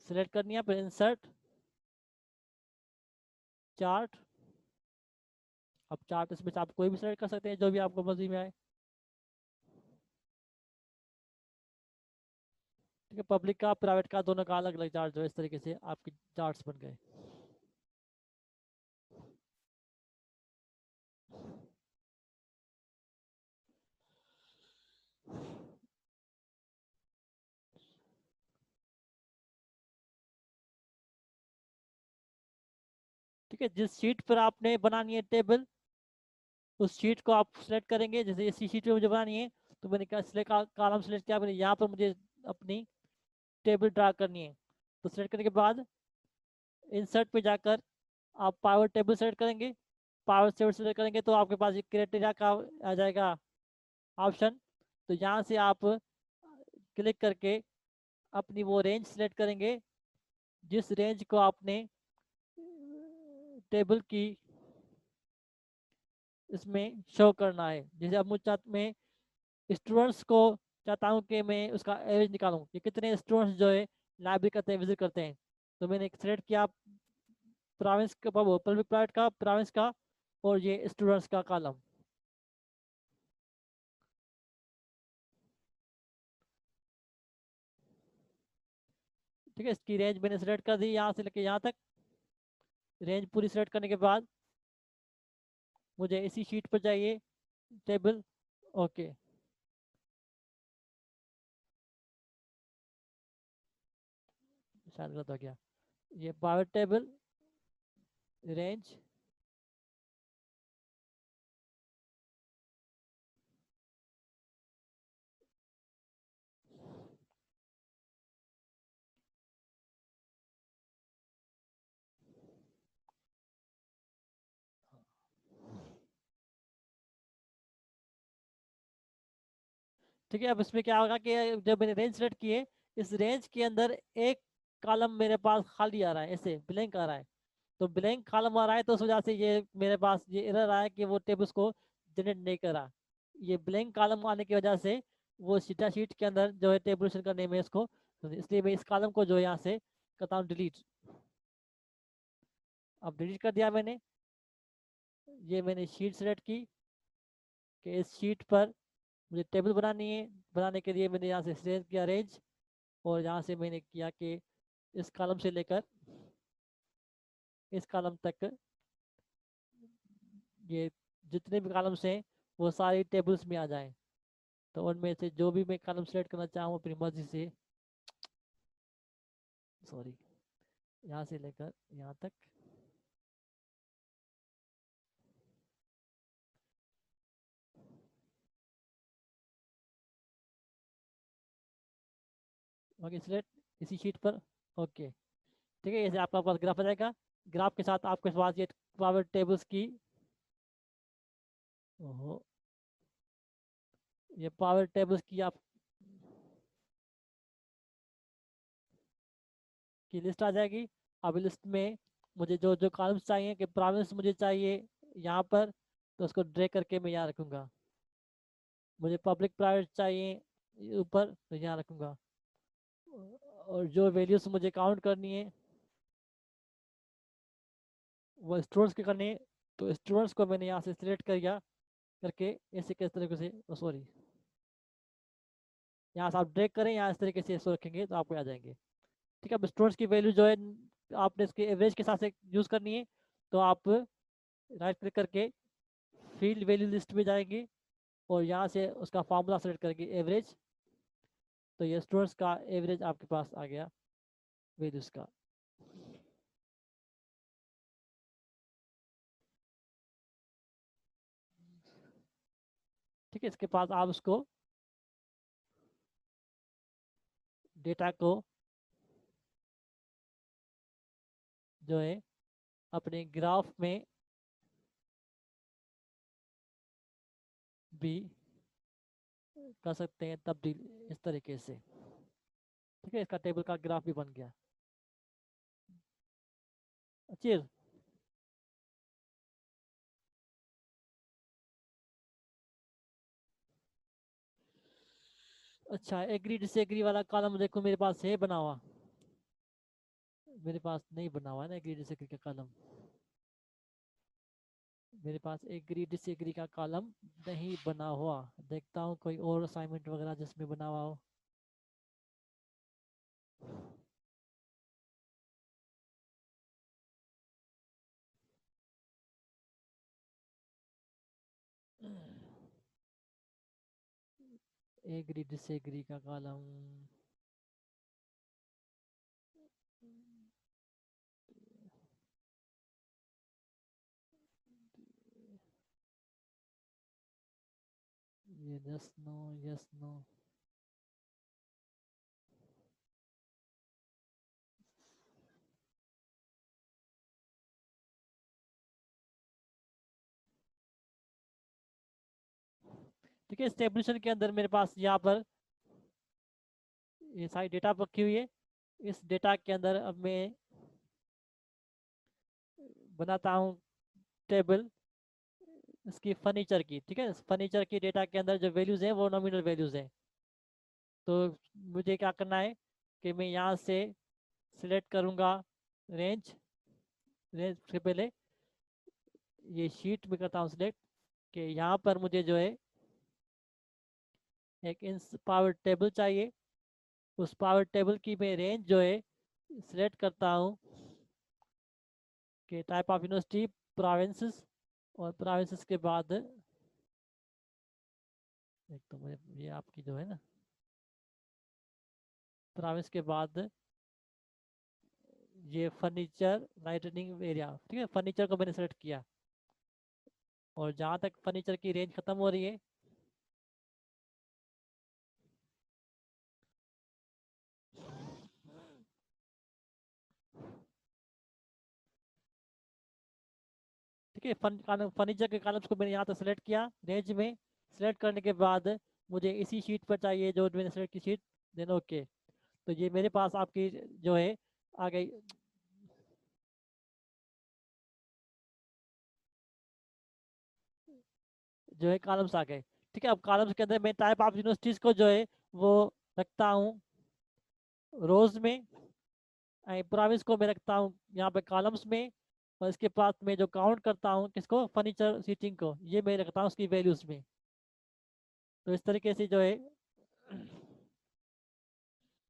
सिलेक्ट करनी है, फिर इंसर्ट चार्ट। अब चार्ट इसमें से आप कोई भी सिलेक्ट कर सकते हैं जो भी आपको मर्जी में आए। ठीक है, पब्लिक का प्राइवेट का दोनों का अलग अलग चार्ट जो है इस तरीके से आपके चार्ट्स बन गए। ठीक है, जिस शीट पर आपने बनानी है टेबल उस शीट को आप सिलेक्ट करेंगे, जैसे इसी शीट पे मुझे बनानी है तो मैंने क्या सिलेक्ट कॉलम सिलेक्ट किया, मैंने यहाँ पर मुझे अपनी टेबल ड्रा करनी है। तो सिलेक्ट करने के बाद इंसर्ट पे जाकर आप पावर टेबल सेलेक्ट करेंगे, पावर टेबल सेलेक्ट करेंगे तो आपके पास एक क्राइटेरिया का आ जाएगा ऑप्शन। तो यहाँ से आप क्लिक करके अपनी वो रेंज सेलेक्ट करेंगे जिस रेंज को आपने टेबल की इसमें शो करना है। जैसे अब मुझे मैं स्टूडेंट्स को चाहता हूँ कि मैं उसका एवरेज निकालूं कि कितने स्टूडेंट्स जो है लाइब्रेरी करते हैं, विजिट करते हैं। तो मैंने सेलेक्ट किया प्रोविंस का, पब्लिक प्राइवेट का, प्रोविंस का, और ये स्टूडेंट्स का कॉलम। ठीक है, इसकी रेंज मैंने सेलेक्ट कर दी यहाँ से लेके यहाँ तक। रेंज पूरी सेलेक्ट करने के बाद मुझे इसी शीट पर चाहिए टेबल। ओके, शायद गलत हो गया, ये पावर टेबल रेंज ठीक है। अब इसमें क्या होगा कि जब मैंने रेंज सेलेक्ट किए, इस रेंज के अंदर एक कॉलम मेरे पास खाली आ रहा है, ऐसे ब्लैंक आ रहा है। तो ब्लैंक कॉलम आ रहा है तो उस वजह से ये मेरे पास ये एरर आया कि वो टेबल्स को जनरेट नहीं करा। ये ब्लैंक कॉलम आने की वजह से वो सीटा शीट के अंदर जो है टेबल का नेम है इसको, तो इसलिए मैं इस कॉलम को जो है यहाँ से करता हूँ डिलीट। अब डिलीट कर दिया मैंने। ये मैंने शीट सेलेक्ट की कि इस शीट पर मुझे टेबल बनानी है। बनाने के लिए मैंने यहाँ से सेलेक्ट किया रेंज, और यहाँ से मैंने किया कि इस कॉलम से लेकर इस कॉलम तक ये जितने भी कॉलम्स हैं वो सारी टेबल्स में आ जाएं। तो उनमें से जो भी मैं कॉलम सेलेक्ट करना चाहूँ अपनी मर्जी से, सॉरी, यहाँ से लेकर यहाँ तक, ओके सिलेक्ट इसी शीट पर, ओके। ठीक है, ऐसे आपका पास ग्राफ आ जाएगा। ग्राफ के साथ आपके पास ये पावर टेबल्स की, ओहो, ये पावर टेबल्स की आप की लिस्ट आ जाएगी। अब लिस्ट में मुझे जो जो कॉलम्स चाहिए कि प्रोविंस मुझे चाहिए यहाँ पर, तो उसको ड्रैग करके मैं यहाँ रखूँगा। मुझे पब्लिक प्राइवेट चाहिए ऊपर, तो यहाँ रखूँगा। और जो वैल्यूज मुझे काउंट करनी है वो स्टूडेंट्स के करनी है, तो स्टूडेंट्स को मैंने यहाँ से सिलेक्ट कर दिया करके ऐसे किस तरीके से, सॉरी, यहाँ से आप ड्रैग करें, यहाँ इस तरीके से इसको रखेंगे तो आपको आ जाएंगे। ठीक है। अब स्टूडेंट्स की वैल्यू जो है आपने इसके एवरेज के साथ से यूज़ करनी है, तो आप राइट क्लिक करके फील्ड वैल्यू लिस्ट में जाएंगे और यहाँ से उसका फार्मूला सेलेक्ट करेंगे एवरेज। तो ये स्टूडेंट्स का एवरेज आपके पास आ गया वैल्यूज का। ठीक है, इसके पास आप उसको डेटा को जो है अपने ग्राफ में भी कर सकते हैं तब्दील इस तरीके से। ठीक है, इसका टेबल का ग्राफ भी बन गया। अच्छी, अच्छा, एग्री डिसएग्री वाला कॉलम देखो मेरे पास है बना हुआ, मेरे पास नहीं बना हुआ है ना एग्री डिसएग्री का कॉलम। मेरे पास एग्री डिसएग्री का कॉलम नहीं बना हुआ। देखता हूँ कोई और असाइनमेंट वगैरह जिसमें बना हुआ हो। एग्री डिसएग्री का कॉलम, ये यस नो यस नो, ठीक है। इस टेबलेशन के अंदर मेरे पास यहाँ पर ये सारी डेटा रखी हुई है। इस डेटा के अंदर अब मैं बनाता हूँ टेबल इसकी फर्नीचर की। ठीक है, फर्नीचर की डेटा के अंदर जो वैल्यूज हैं वो नॉमिनल वैल्यूज हैं। तो मुझे क्या करना है कि मैं यहाँ से सिलेक्ट करूँगा रेंज। रेंज से पहले ये शीट में करता हूँ सिलेक्ट कि यहाँ पर मुझे जो है एक इंस पावर टेबल चाहिए। उस पावर टेबल की मैं रेंज जो है सिलेक्ट करता हूँ कि टाइप ऑफ यूनिवर्सिटी प्रोविंसेस, और प्रोविंसेस के बाद एक तो मुझे ये आपकी जो है ना प्रोविंस के बाद ये फर्नीचर लाइटनिंग एरिया। ठीक है, फर्नीचर को मैंने सेलेक्ट किया और जहाँ तक फर्नीचर की रेंज खत्म हो रही है ठीक है, फर्नीचर के कॉलम्स को मैंने यहाँ तक सेलेक्ट किया रेंज में। सेलेक्ट करने के बाद मुझे इसी शीट पर चाहिए जो एडमिनिस्ट्रेटर की शीट, देन ओके। तो ये मेरे पास आपकी जो है आ गई, जो है कॉलम्स आ गए। ठीक है, अब कॉलम्स के अंदर मैं टाइप ऑफ यूनिवर्सिटीज को जो है वो रखता हूँ रोज में, प्रोविंस को मैं रखता हूँ यहाँ पे कॉलम्स में, और इसके बाद मैं जो काउंट करता हूँ किसको, फर्नीचर सीटिंग को, ये मैं रखता हूँ उसकी वैल्यूज में। तो इस तरीके से जो है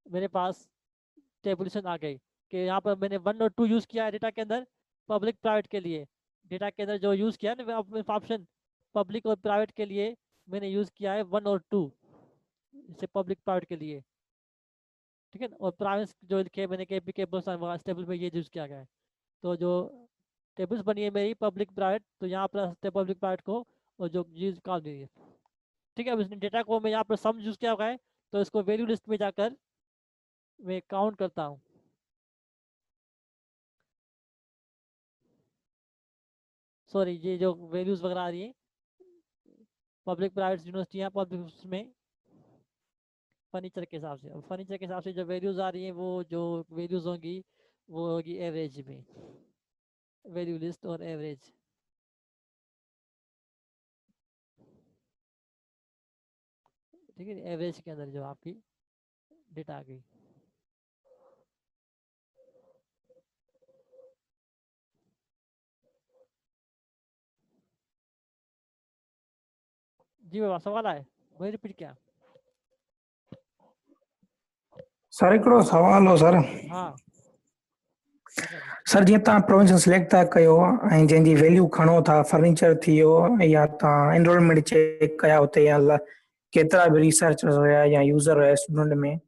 मेरे पास टेबुलेशन आ गई कि यहाँ पर मैंने 1 और 2 यूज़ किया है डेटा के अंदर पब्लिक प्राइवेट के लिए। डेटा के अंदर जो यूज़ किया है ना ऑप्शन पब्लिक और प्राइवेट के लिए मैंने यूज़ किया है 1 और 2, इसे पब्लिक प्राइवेट के लिए। ठीक है ना, और प्राइवेट जो लिखे मैंने के पी के टेबल में ये यूज़ किया गया है। तो जो टेबल्स बनी है मेरी पब्लिक प्राइवेट, तो यहाँ पर पब्लिक प्राइवेट को और जो यूज कॉल दी है। ठीक है, अब इसने डेटा को मैं यहाँ पर सम यूज़ किया हुआ है, तो इसको वैल्यू लिस्ट में जाकर मैं काउंट करता हूँ। सॉरी, ये जो वैल्यूज वगैरह आ रही है पब्लिक प्राइवेट यूनिवर्सिटी है पब्लिक में फर्नीचर के हिसाब से, फर्नीचर के हिसाब से जो वैल्यूज आ रही है वो जो वैल्यूज होंगी वो होगी एवरेज में, वैल्यू लिस्ट और एवरेज। ठीक है, एवरेज के अंदर जो आपकी डेटा आ गई। जी बाबा, सवाल आए, वही रिपीट किया। सर हिकिड़ो सवाल हो सर। हाँ अच्छा जी। सर जीअं तव्हां प्रोविंशन सिलेक्ट था कयो ऐं जंहिंजी वैल्यू खणो था फर्नीचर थी वियो या तव्हां एनरोलमेंट चेक कया हुते या केतिरा बि रिसर्चर्स हुया या यूज़र हुया स्टूडेंट में,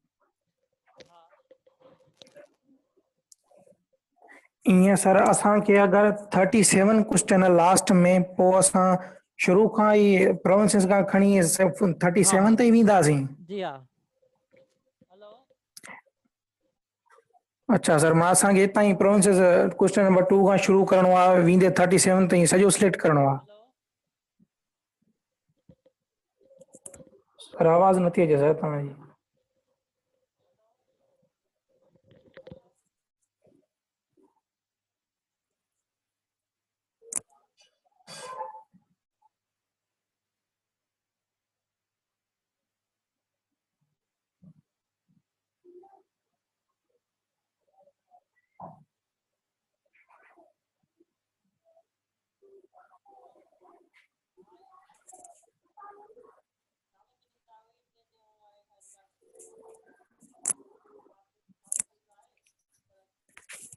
ईअं सर असांखे अगरि 37 क्वेश्चन लास्ट में पोइ असां शुरू खां ई प्रोविंसिस खां खणी 37 ताईं वेंदासीं। जी हाँ। हेलो, अच्छा सर, मां असांखे हितां ई प्रोविंसिस क्वेश्चन नंबर 2 खां शुरू करणो आहे, वेंदे 37 ताईं सॼो सिलेक्ट करणो आहे। हेलो, सर आवाज़ नथी अचे सर तव्हांजी।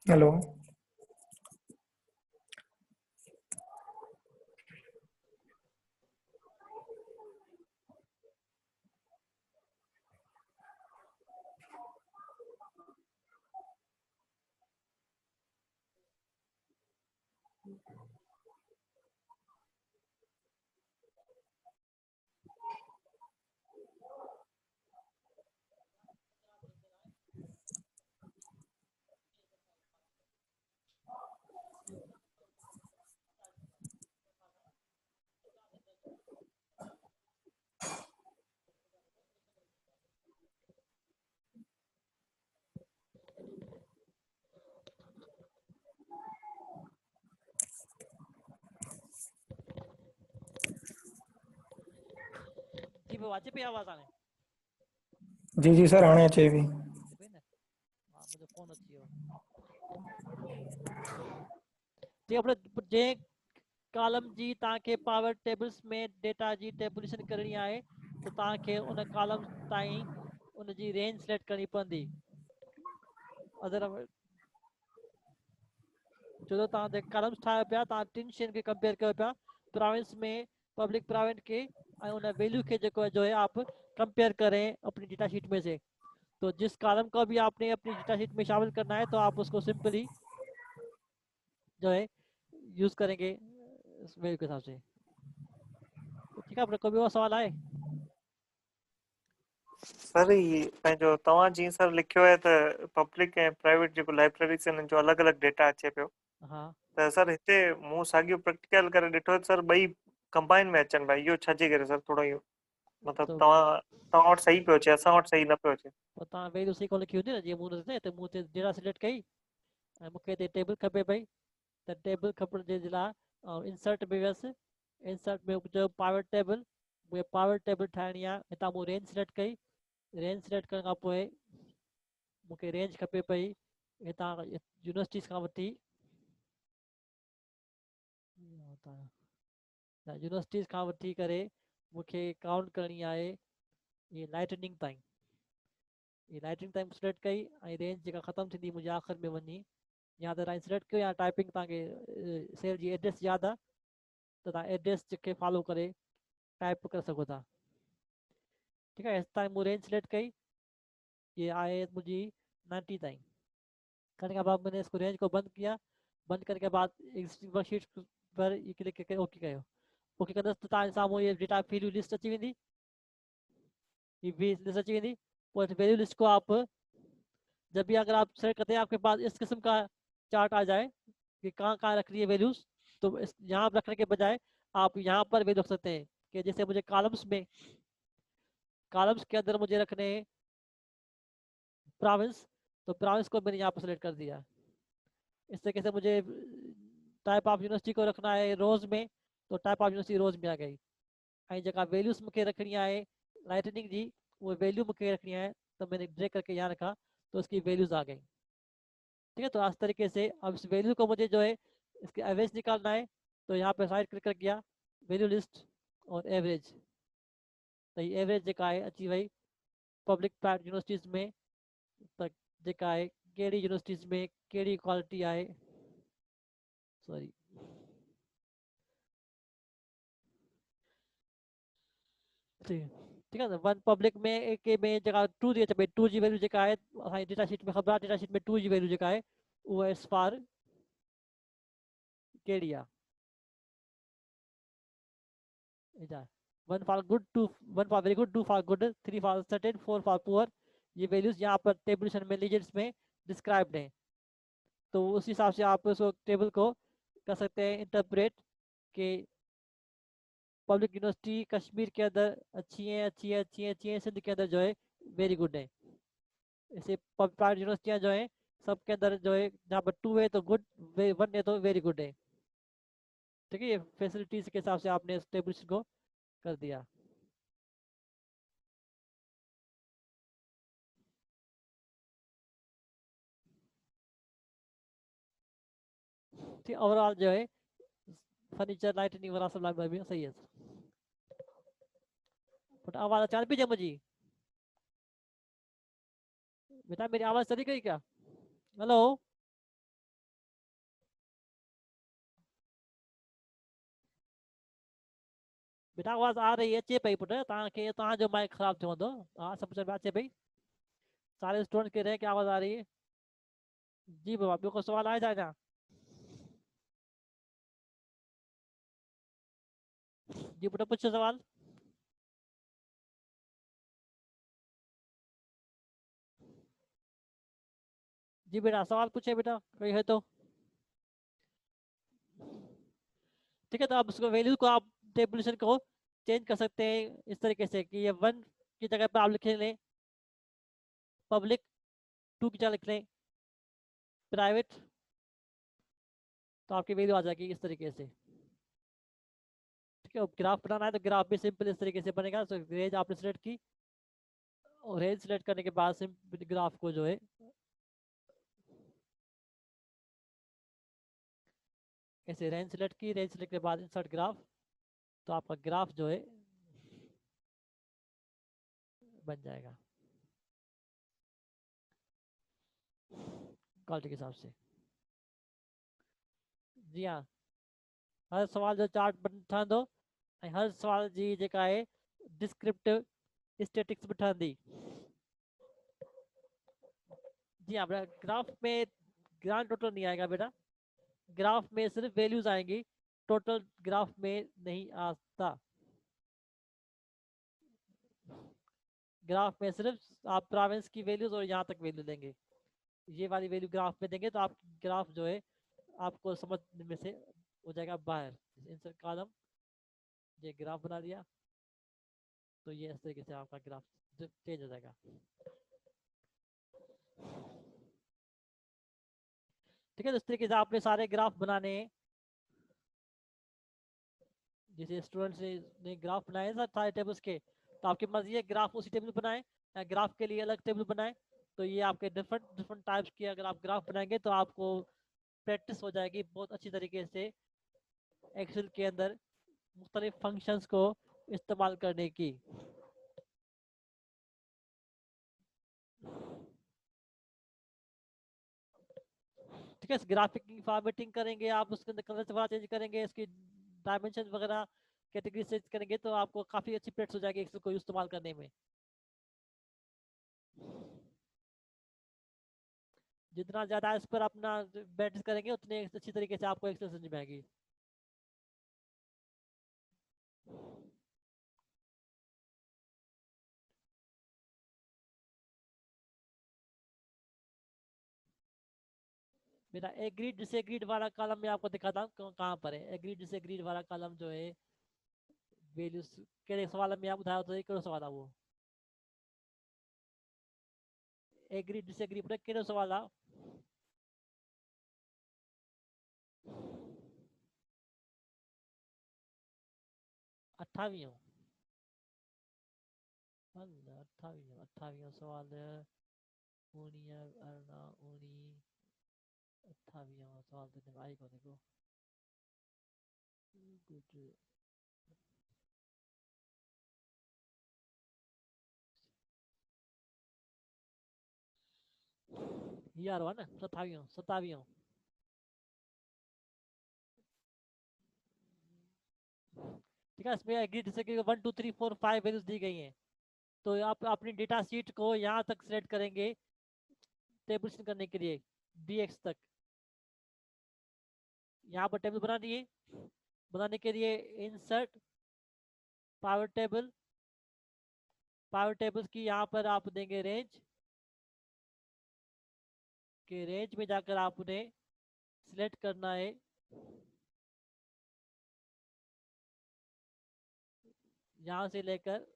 हेलो, जी बाबा अचे पई आवाज़ हाणे? जी जी सर हाणे अचे पई। अचे पई न? हाँ मुझे फोन अची वियो। जी अपने जे कॉलम जी तव्हांखे पावर टेबल्स में डेटा जी टेबुलेशन करणी आहे त तव्हांखे उन कॉलम ताईं उनजी रेंज सिलेक्ट करणी पवंदी। अदर छो त तव्हां कॉलम्स ठाहियो पिया, तव्हां टिनि शयुनि खे कंपेयर कयो पिया, प्रोविंस में पब्लिक प्राइवेट के और उन वैल्यू के जो है आप कंपेयर करें अपनी डेटा शीट में से। तो जिस कॉलम को भी आपने अपनी डेटा शीट में शामिल करना है तो आप उसको सिंपली जो है यूज करेंगे इस वैल्यू के हिसाब से। तो ठीक है, आपने कोई और सवाल आए? सर ये पंहिंजो तव्हां जीअं सर लिखियो आहे त पब्लिक ऐं प्राइवेट जेको लाइब्रेरीज़ आहिनि जो अलॻि अलॻि डेटा अचे पियो, हाँ त सर हिते मूं साॻियो प्रैक्टिकल करे ॾिठो सर ॿई कंबाइन में अचनि पिया, इहो छाजे करे सर थोरो इहो मतलब तो तव्हां वटि सही पियो अचे, असां वटि सही न पियो अचे। पोइ तव्हां वैल्यू सही कोन लिखी हूंदी न, जीअं मूं ॾिसे त मूं ते डेटा सिलेक्ट कई ऐं मूंखे हिते टेबल खपे पई, त टेबल खपण जे लाइ इंसर्ट में वियसि, इंसर्ट में चयो पावर टेबल, मूंखे पावर टेबल ठाहिणी आहे, हितां मूं रेंज सिलेक्ट कई, रेंज सिलेक्ट करण खां पोइ मूंखे रेंज खपे पई हितां यूनिवर्सिटीज़ खां वठी यूनिवर्सिटीज़ खां वठी करे मूंखे काउंट करणी आहे ये लाइटनिंग ताईं, ये लाइटनिंग ताईं सिलेक्ट कई ऐं रेंज जेका ख़तमु थींदी मुंहिंजे आख़िर में वञी, या त तव्हां सिलेक्ट कयो या टाइपिंग तव्हांखे सेल जी एड्रेस यादि आहे त तव्हां एड्रेस खे फॉलो करे टाइप करे सघो था। ठीकु आहे, हेसि ताईं मूं रेंज सिलेक्ट कई, ये आहे मुंहिंजी 90 ताईं। करने के बाद मैंने इसको रेंज को बंद किया, बंद करने के बाद एग्जिस्टिंग वर्कशीट पर ये क्लिक करके ओके कयो, ओके कंदसि त तव्हांजे साम्हूं ये डेटा वैल्यू लिस्ट अची वेंदी, ये लिस्ट अची वेंदी। और वैल्यू लिस्ट को आप जब भी अगर आप सेलेक्ट करते हैं आपके पास इस किस्म का चार्ट आ जाए कि कहाँ कहाँ रख रही है वैल्यूज, तो इस यहाँ रखने के बजाय आप यहाँ पर वैल्यू रख सकते हैं कि जैसे मुझे कॉलम्स में, कॉलम्स के अंदर मुझे रखने हैं प्रोविंस, तो प्रोविंस को मैंने यहाँ पर सेलेक्ट कर दिया। इस तरीके से मुझे टाइप ऑफ यूनिवर्सिटी को रखना है रोज में, तो टाइप ऑफ यूनिवर्सिटी रोज में आ गई। ऐं जेका वैल्यूज़ मूंखे रखणी आहे लाइटनिंग जी, वो वैल्यू मूंखे रखनी है, तो मैंने ड्रैग करके यहाँ रखा तो उसकी वैल्यूज़ आ गई। ठीक है, तो इस तरीके से अब इस वैल्यू को मुझे जो है इसके एवरेज निकालना है, तो यहाँ पे साइड क्लिक कर गया वैल्यू लिस्ट और एवरेज, तो ये एवरेज जेका है अची वई पब्लिक प्राइवेट यूनिवर्सिटीज़ में, त जेका है कहिड़ी यूनिवर्सिटीज़ में कहिड़ी क्वालिटी आहे, सॉरी ठीक है ना, वन पब्लिक में एक में जेका 2 जी अचे पई, 2 जी वैल्यू जेका आहे असांजी डेटा शीट में ख़बर आहे, डेटा शीट में 2 जी वैल्यू जेका आहे उहा एस फार कहिड़ी आहे, one for good, two one for very good, two for good, 3 for certain, 4 for poor, ये वैल्यूज यहाँ पर टेबल में लीजेंड्स में डिस्क्राइब्ड हैं। तो उस हिसाब से आप उस टेबल को कर सकते हैं इंटरप्रेट कि पब्लिक यूनिवर्सिटी कश्मीर के अंदर अच्छी है, अच्छी है, अच्छी है, अच्छी है, सिंध के अंदर जो है वेरी गुड है। ऐसे प्राइवेट यूनिवर्सिटियाँ जो है सबके अंदर जो है जहाँ पर 2 है तो गुड, 1 है तो वेरी गुड है। ठीक है, ये फैसिलिटीज के हिसाब से आपने इस टेबल को कर दिया। ठीक, ओवरऑल जो है फर्नीचर लाइटनिंग वाला सब लाइब्रेरी में सही है, बट आवाज़ अचानक भी जम जी, बेटा मेरी आवाज़ चली गई क्या? हेलो, बेटा आवाज़ आ रही है, अचे पई पुट, तव्हांखे तव्हांजो माइक ख़राब थियो हूंदो। हाँ सब कुछ अचे पई, सारे स्टूडेंट कह रहे हैं कि आवाज़ आ रही है। जी बाबा, ॿियो को सवाल आहे छा अञा? जी पुट पुछो सवाल। जी बेटा सवाल पूछे बेटा, कोई है तो। ठीक है, तो आप उसको वैल्यू को आप टेबुलेशन को चेंज कर सकते हैं इस तरीके से कि ये 1 की जगह पर आप लिख लें पब्लिक, 2 की जगह लिख लें प्राइवेट, तो आपकी वैल्यू आ जाएगी इस तरीके से। ठीक है, ग्राफ बनाना है तो ग्राफ भी सिंपल इस तरीके से बनेगा। तो रेंज आपने सिलेक्ट की और रेंज सिलेक्ट करने के बाद सिंपल ग्राफ को जो है ऐसे रेंज सिलेक्ट की, रेंज सिलेक्ट के बाद इंसर्ट ग्राफ, तो आपका ग्राफ जो है बन जाएगा क्वालिटी के हिसाब से। जी हाँ, हर सवाल जो चार्ट बन ठहंदो ऐं हर सवाल जी जेका आहे डिस्क्रिप्टिव स्टैटिक्स भी ठहंदी। जी हाँ बेटा, ग्राफ में ग्रांड टोटल नहीं आएगा बेटा, ग्राफ में सिर्फ वैल्यूज आएंगी, टोटल ग्राफ में नहीं आता। ग्राफ में सिर्फ आप प्रोविंस की वैल्यूज और यहाँ तक वैल्यू देंगे, ये वाली वैल्यू ग्राफ में देंगे तो आप ग्राफ जो है आपको समझने में से हो जाएगा बाहर। इंसर्ट कॉलम, ये ग्राफ बना दिया, तो ये इस तरीके से आपका ग्राफ चेंज हो जाएगा। ठीक है, तो इस तरीके से आपने सारे ग्राफ बनाने हैं। जैसे स्टूडेंट्स ने ग्राफ बनाए सर सारे टेबल्स के, तो आपकी मर्जी है ग्राफ उसी टेबल बनाए या ग्राफ के लिए अलग टेबल बनाए। तो ये आपके डिफरेंट डिफरेंट टाइप्स के अगर आप ग्राफ बनाएंगे तो आपको प्रैक्टिस हो जाएगी बहुत अच्छी तरीके से एक्सेल के अंदर मुख्तलिफ फंक्शंस को इस्तेमाल करने की। ठीक है, ग्राफिक की फॉर्मेटिंग करेंगे आप, उसके अंदर कलर वगैरह चेंज करेंगे, इसकी डायमेंशन वगैरह कैटेगरी चेंज करेंगे, तो आपको काफ़ी अच्छी प्रैक्टिस हो जाएगी एक्सेल को इस्तेमाल करने में। जितना ज़्यादा इस पर अपना प्रैक्टिस करेंगे उतने अच्छी तरीके से आपको एक्सेल समझ में आएगी। मेरा एग्रीड डिसएग्रीड वाला कॉलम मैं आपको दिखाता हूँ कहाँ पर है। एग्रीड डिसएग्रीड वाला कॉलम जो है वैल्यूज के सवाल में आप बताया तो करो सवाल है वो एग्रीड डिसएग्रीड पर करो सवाल है 28 28 सवाल ऊनी अरना ऊनी 28 सवाल देने आई को देखो गुड यार हुआ ना 27 ठीक है। इसमें एग्री डिसएग्री 1 2 3 4 5 वैल्यूज दी गई हैं। तो आप अपनी डेटा शीट को यहाँ तक सेलेक्ट करेंगे टेबल करने के लिए dx तक। यहाँ पर टेबल बना दिए, बनाने के लिए इंसर्ट पावर टेबल्स की यहाँ पर आप देंगे रेंज के रेंज में जाकर आपने सिलेक्ट करना है यहाँ से लेकर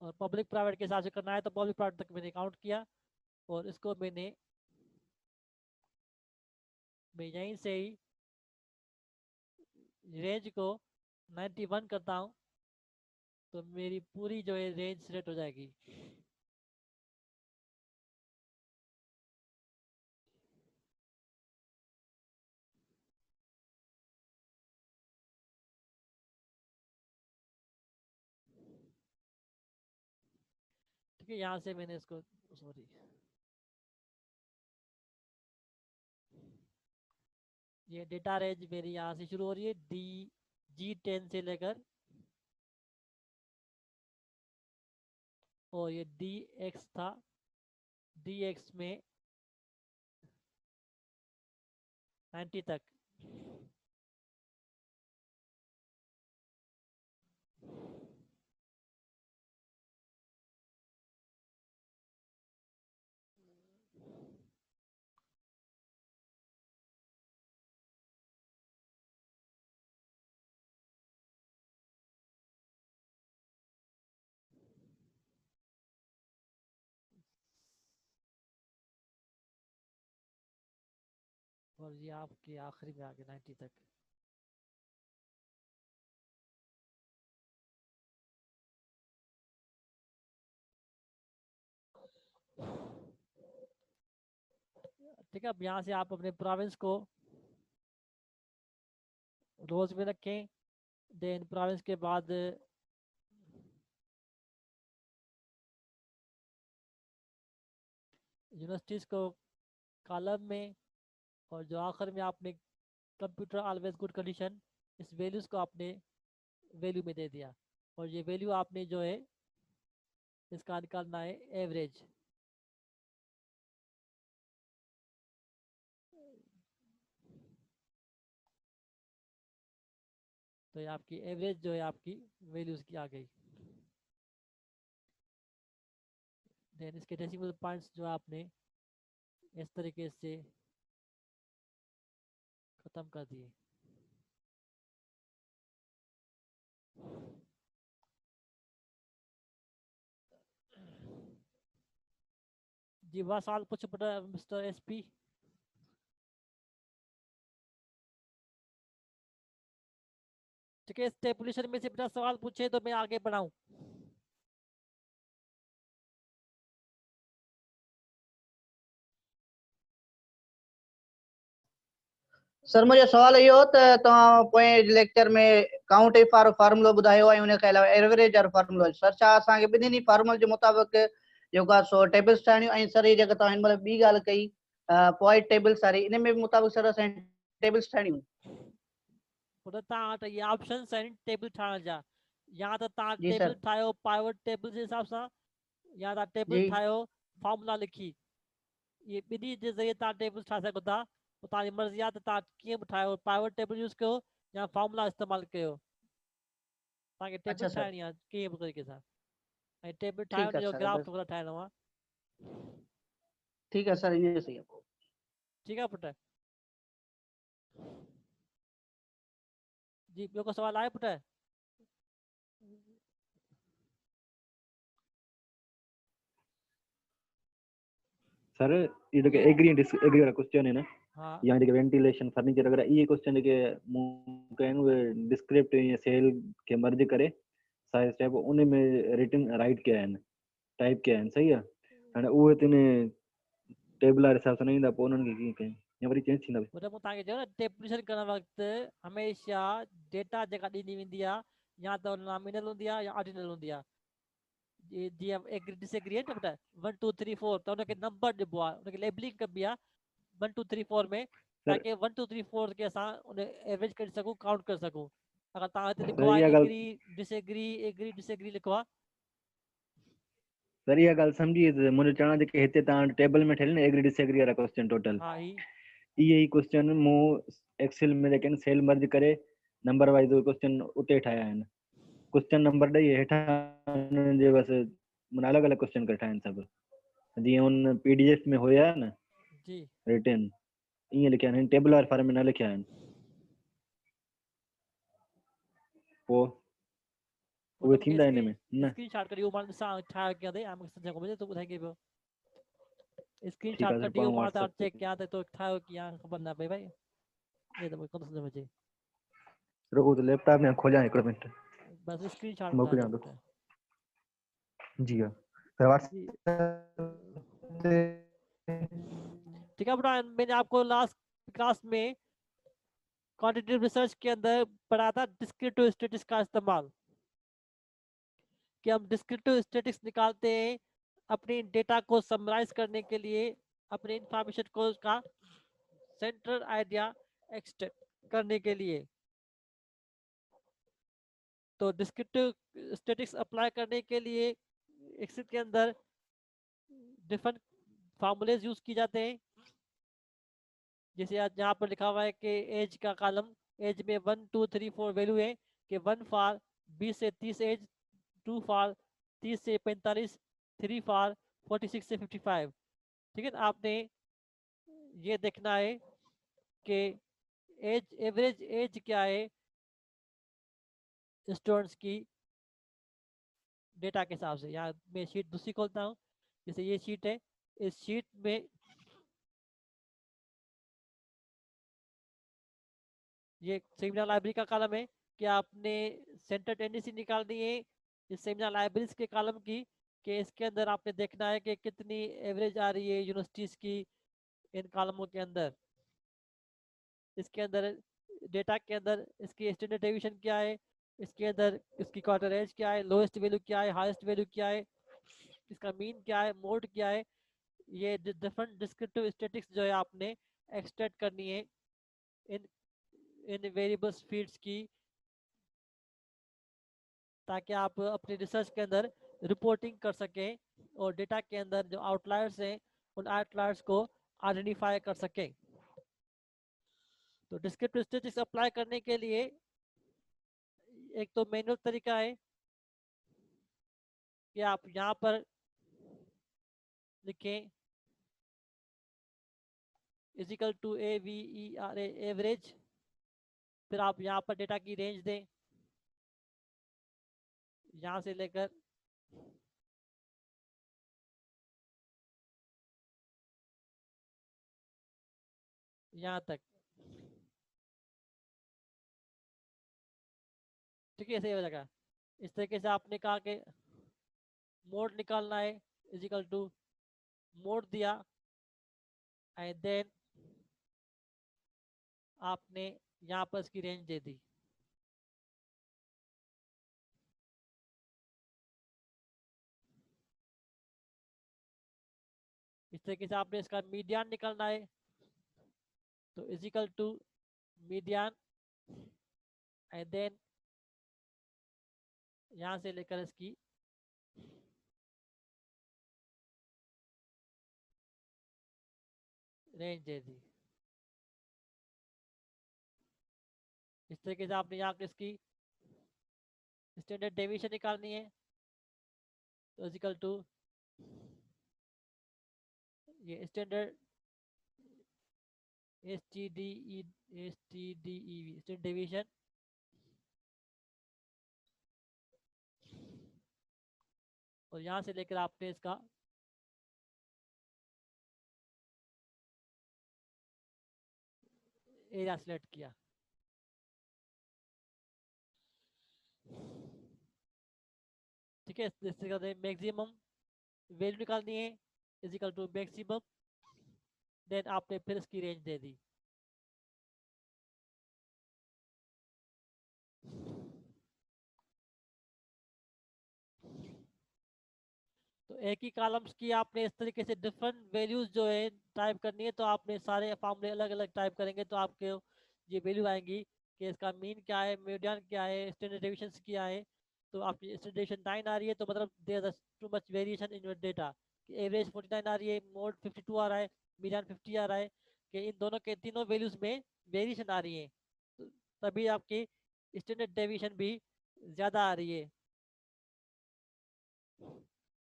और पब्लिक प्राइवेट के हिसाब से करना है तो पब्लिक प्राइवेट तक मैंने काउंट किया और इसको मैं यहीं से ही रेंज को 91 करता हूँ तो मेरी पूरी जो है रेंज सेलेक्ट हो जाएगी। ठीक है, यहाँ से मैंने इसको सॉरी ये डेटा रेंज मेरी यहाँ से शुरू हो रही है G10 से लेकर और ये dx था dx में 90 तक। और ये आपके आखिरी में आ गया 90 तक। ठीक है, अब यहाँ से आप अपने प्रोविंस को रोज में रखें। देन प्रोविंस के बाद यूनिवर्सिटीज को कॉलम में और जो आखिर में आपने कंप्यूटर ऑलवेज गुड कंडीशन इस वैल्यूज को आपने वैल्यू में दे दिया और ये वैल्यू आपने जो है इसका निकालना है एवरेज। तो ये आपकी एवरेज जो है आपकी वैल्यूज की आ गई। देन इसके डेसिमल पॉइंट्स जो आपने इस तरीके से खत्म कर दिए। जी वह सवाल पूछ मिस्टर एसपी। ठीक है, इस टेबुलेशन में से बेटा सवाल पूछे तो मैं आगे बढ़ाऊं। सर मुझे सवाल इहो त तव्हां पोएं लेक्चर में काउंट इफ वारो फार्मूलो ॿुधायो ऐं उन खां अलावा एवरेज वारो फार्मूलो। सर छा असांखे ॿिन्हिनि फार्मूले जे मुताबिक़ जेको आहे सो टेबल्स ठाहिणियूं ऐं सर इहा जेका तव्हां हिन महिल ॿी ॻाल्हि कई पॉइंट टेबल्स वारी, इन में बि मुताबिक़ सर असां टेबल्स ठाहिणियूं? पुट तव्हां वटि ये ऑप्शन्स आहिनि टेबल ठाहिण जा। या त तव्हां जी टेबल सर। ठाहियो पाइवट टेबल जे हिसाब सां, या तव्हां टेबल जी ठाहियो फॉर्मूला लिखी। ये ॿिन्ही जे ज़रिए तव्हां टेबल ठाहे सघो था। पोइ तव्हांजी मर्ज़ी आहे त तव्हां कीअं बि ठाहियो, पाइवट टेबल यूज़ कयो या फॉर्मूला इस्तेमालु कयो। तव्हांखे टेबल अच्छा सर, ठाहिणी आहे कंहिं बि तरीक़े सां, ऐं टेबल ठाहे ठीकु आहे हुनजो सर, ग्राफ बसि वग़ैरह ठाहिणो आहे। ठीकु आहे सर, ईअं सही आहे। ठीकु आहे पुट। जी ॿियो को सवाल आहे पुट? सर ये जेके जी एग्री डिसएग्री वाला क्वेश्चन है ना, हाँ या जेके वेंटिलेशन फर्नीचर वगैरह ये क्वेश्चन जेके मूंखे आहिनि उहे डिस्क्रिप्टिव या सेल खे मर्ज करे साइज टाइप उन में रिटन राइट कया आहिनि, टाइप कया आहिनि, सही आहे। हाणे उहे तिन टेबल वारे हिसाब सां न ईंदा, पोइ उन्हनि खे कीअं कयूं या वरी चेंज थींदा? पुट मूं तव्हांखे चयो न टेबुलेशन करण वक़्तु हमेशह डेटा जेका ॾिनी वेंदी आहे या त नॉमिनल हूंदी आहे या ऑर्डिनल हूंदी आहे। जीअं एग्री डिसएग्री आहे न पुट 1 2 3 4 त हुनखे नंबर ॾिबो आहे, हुनखे लेबलिंग कबी आहे 1 2 3 4 में, सर ताकि 1 2 3 4 खे असां उन एवरेज करे सघूं, काउंट करे सघूं। अगरि तव्हां हिते लिखो सर आहे इहा ॻाल्हि एग्री डिसएग्री लिखो आहे। सर इहा ॻाल्हि सम्झी त मुंहिंजो चवण जेके हिते तव्हां टेबल में ठहियल न एग्री डिसएग्री वारा क्वेश्चन टोटल हा ही इहे ई क्वेश्चन मूं एक्सेल में जेके आहिनि सेल मर्ज करे नंबर वाइज उहे क्वेश्चन उते ठाहिया आहिनि। क्वेश्चन नंबर ॾेई हेठां उन्हनि जे बसि माना अलॻि अलॻि क्वेश्चन करे ठाहिया आहिनि सभु, जीअं हुन पीडीएफ में हुया न जी रिटन ईअं लिखिया आहिनि, टेबल वारे फॉर्म में न लिखिया आहिनि। पोइ पुट उहे मूंखे थींदा हिन में न? स्क्रीनशॉट कढी मां ॾिसां छा कया अथई, मूंखे सम्झ में तो ॿुधाइंगे पियो। ठीकु स्क्रीनशॉट आहे सर, कढी पाण मां त व्हाट्सएप ते चेक कयां त तो ठाहियो कि या ख़बर न पई भाई, ये तो मूंखे कोन सम्झ में अचे। रुको त लैपटॉप में खोलियां हिकिड़ो मिंट, बस स्क्रीनशॉट मोकिलियां ॿुधाइजो थो। पुट। जी हाँ सर, जी व्हाट्सएप ते ठीक है बेटा, मैंने आपको लास्ट क्लास में क्वांटिटेटिव रिसर्च के अंदर पढ़ा था डिस्क्रिप्टिव स्टैटिस्टिक्स का इस्तेमाल, कि हम डिस्क्रिप्टिव स्टैटिस्टिक्स निकालते हैं अपने डेटा को समराइज करने के लिए, अपने इंफॉर्मेशन को का सेंट्रल आइडिया एक्सट्रैक्ट करने के लिए। तो डिस्क्रिप्टिव स्टैटिस्टिक्स अप्लाई करने के लिए एक्सेल के अंदर डिफरेंट फार्मूलेज यूज की जाते हैं। जैसे आज यहाँ पर लिखा हुआ है कि एज का कॉलम, एज में 1 2 3 4 वैल्यू है कि 1 फॉर 20 से 30 एज, 2 फॉर 30 से 45, 3 फॉर 46 से 55। ठीक है, आपने ये देखना है कि एज एवरेज एज क्या है स्टूडेंट्स की डेटा के हिसाब से। यहाँ मैं शीट दूसरी खोलता हूँ, जैसे ये शीट है, इस शीट में ये सेमिनार लाइब्रेरी का कॉलम है कि आपने सेंटर टेंडेंसी निकालनी है इस सेमिनार लाइब्रेरीज के कॉलम की, कि इसके अंदर आपने देखना है कि कितनी एवरेज आ रही है यूनिवर्सिटीज की इन कॉलमों के अंदर। इसके अंदर डेटा के अंदर इसकी स्टैंडर्ड डेविएशन क्या है, इसके अंदर इसकी क्वार्टर एज क्या है, लोएस्ट वैल्यू क्या है, हाईएस्ट वैल्यू क्या है, इसका मीन क्या है, मोड क्या है। ये डिफरेंट डिस्क्रिप्टिव स्टैटिस्टिक्स जो है आपने एक्सट्रैक्ट करनी है इन इन वेरिएबल्स फील्ड्स की, ताकि आप अपने रिसर्च के अंदर रिपोर्टिंग कर सकें और डेटा के अंदर जो आउटलायर्स हैं उन आउटलायर्स को आइडेंटिफाई कर सकें। तो डिस्क्रिप्टिव स्टैटिस्टिक्स अप्लाई करने के लिए एक तो मैनुअल तरीका है कि आप यहाँ पर लिखें इजिकल टू AVERA एवरेज, फिर आप यहाँ पर डेटा की रेंज दें, यहाँ से लेकर यहाँ तक, ठीक है, ऐसे हो जाएगा। इस तरीके से आपने कहा कि मोड निकालना है, इजिकल टू मोड दिया, एंड देन आपने यहाँ पर इसकी रेंज दे दी। इस तरीके से आपने इसका मीडियन निकालना है, तो equal to median, and then यहाँ से लेकर इसकी रेंज दे दी। इस तरीके से आपने यहाँ इसकी स्टैंडर्ड डेविएशन निकालनी है, तो इजिकल टू ये स्टैंडर्ड स्टैंडर्ड डेविएशन, और यहाँ से लेकर आपने इसका एरिया सिलेक्ट किया। ठीक है, इस तरीके से मैक्सिमम वैल्यू निकालनी है, इजिकल टू मैक्सिमम, देन आपने फिर इसकी रेंज दे दी। तो एक ही कॉलम्स की आपने इस तरीके से डिफरेंट वैल्यूज जो है टाइप करनी है, तो आपने सारे फॉर्मूले अलग अलग टाइप करेंगे तो आपके ये वैल्यू आएंगी कि इसका मीन क्या है, मीडियन क्या है, स्टैंडर्ड डेविएशन क्या है। तो आपकी स्टैंडर्ड डेविएशन 9 आ रही है, तो मतलब there is too much variation in your data. Average 49 आ रही है, मोड 52 आ रहा है, मीडियन 50 आ रहा है, कि इन दोनों के तीनों वैल्यूज में वेरिएशन आ रही है, तो तभी आपकी स्टैंडर्ड डेविएशन भी ज़्यादा आ रही है।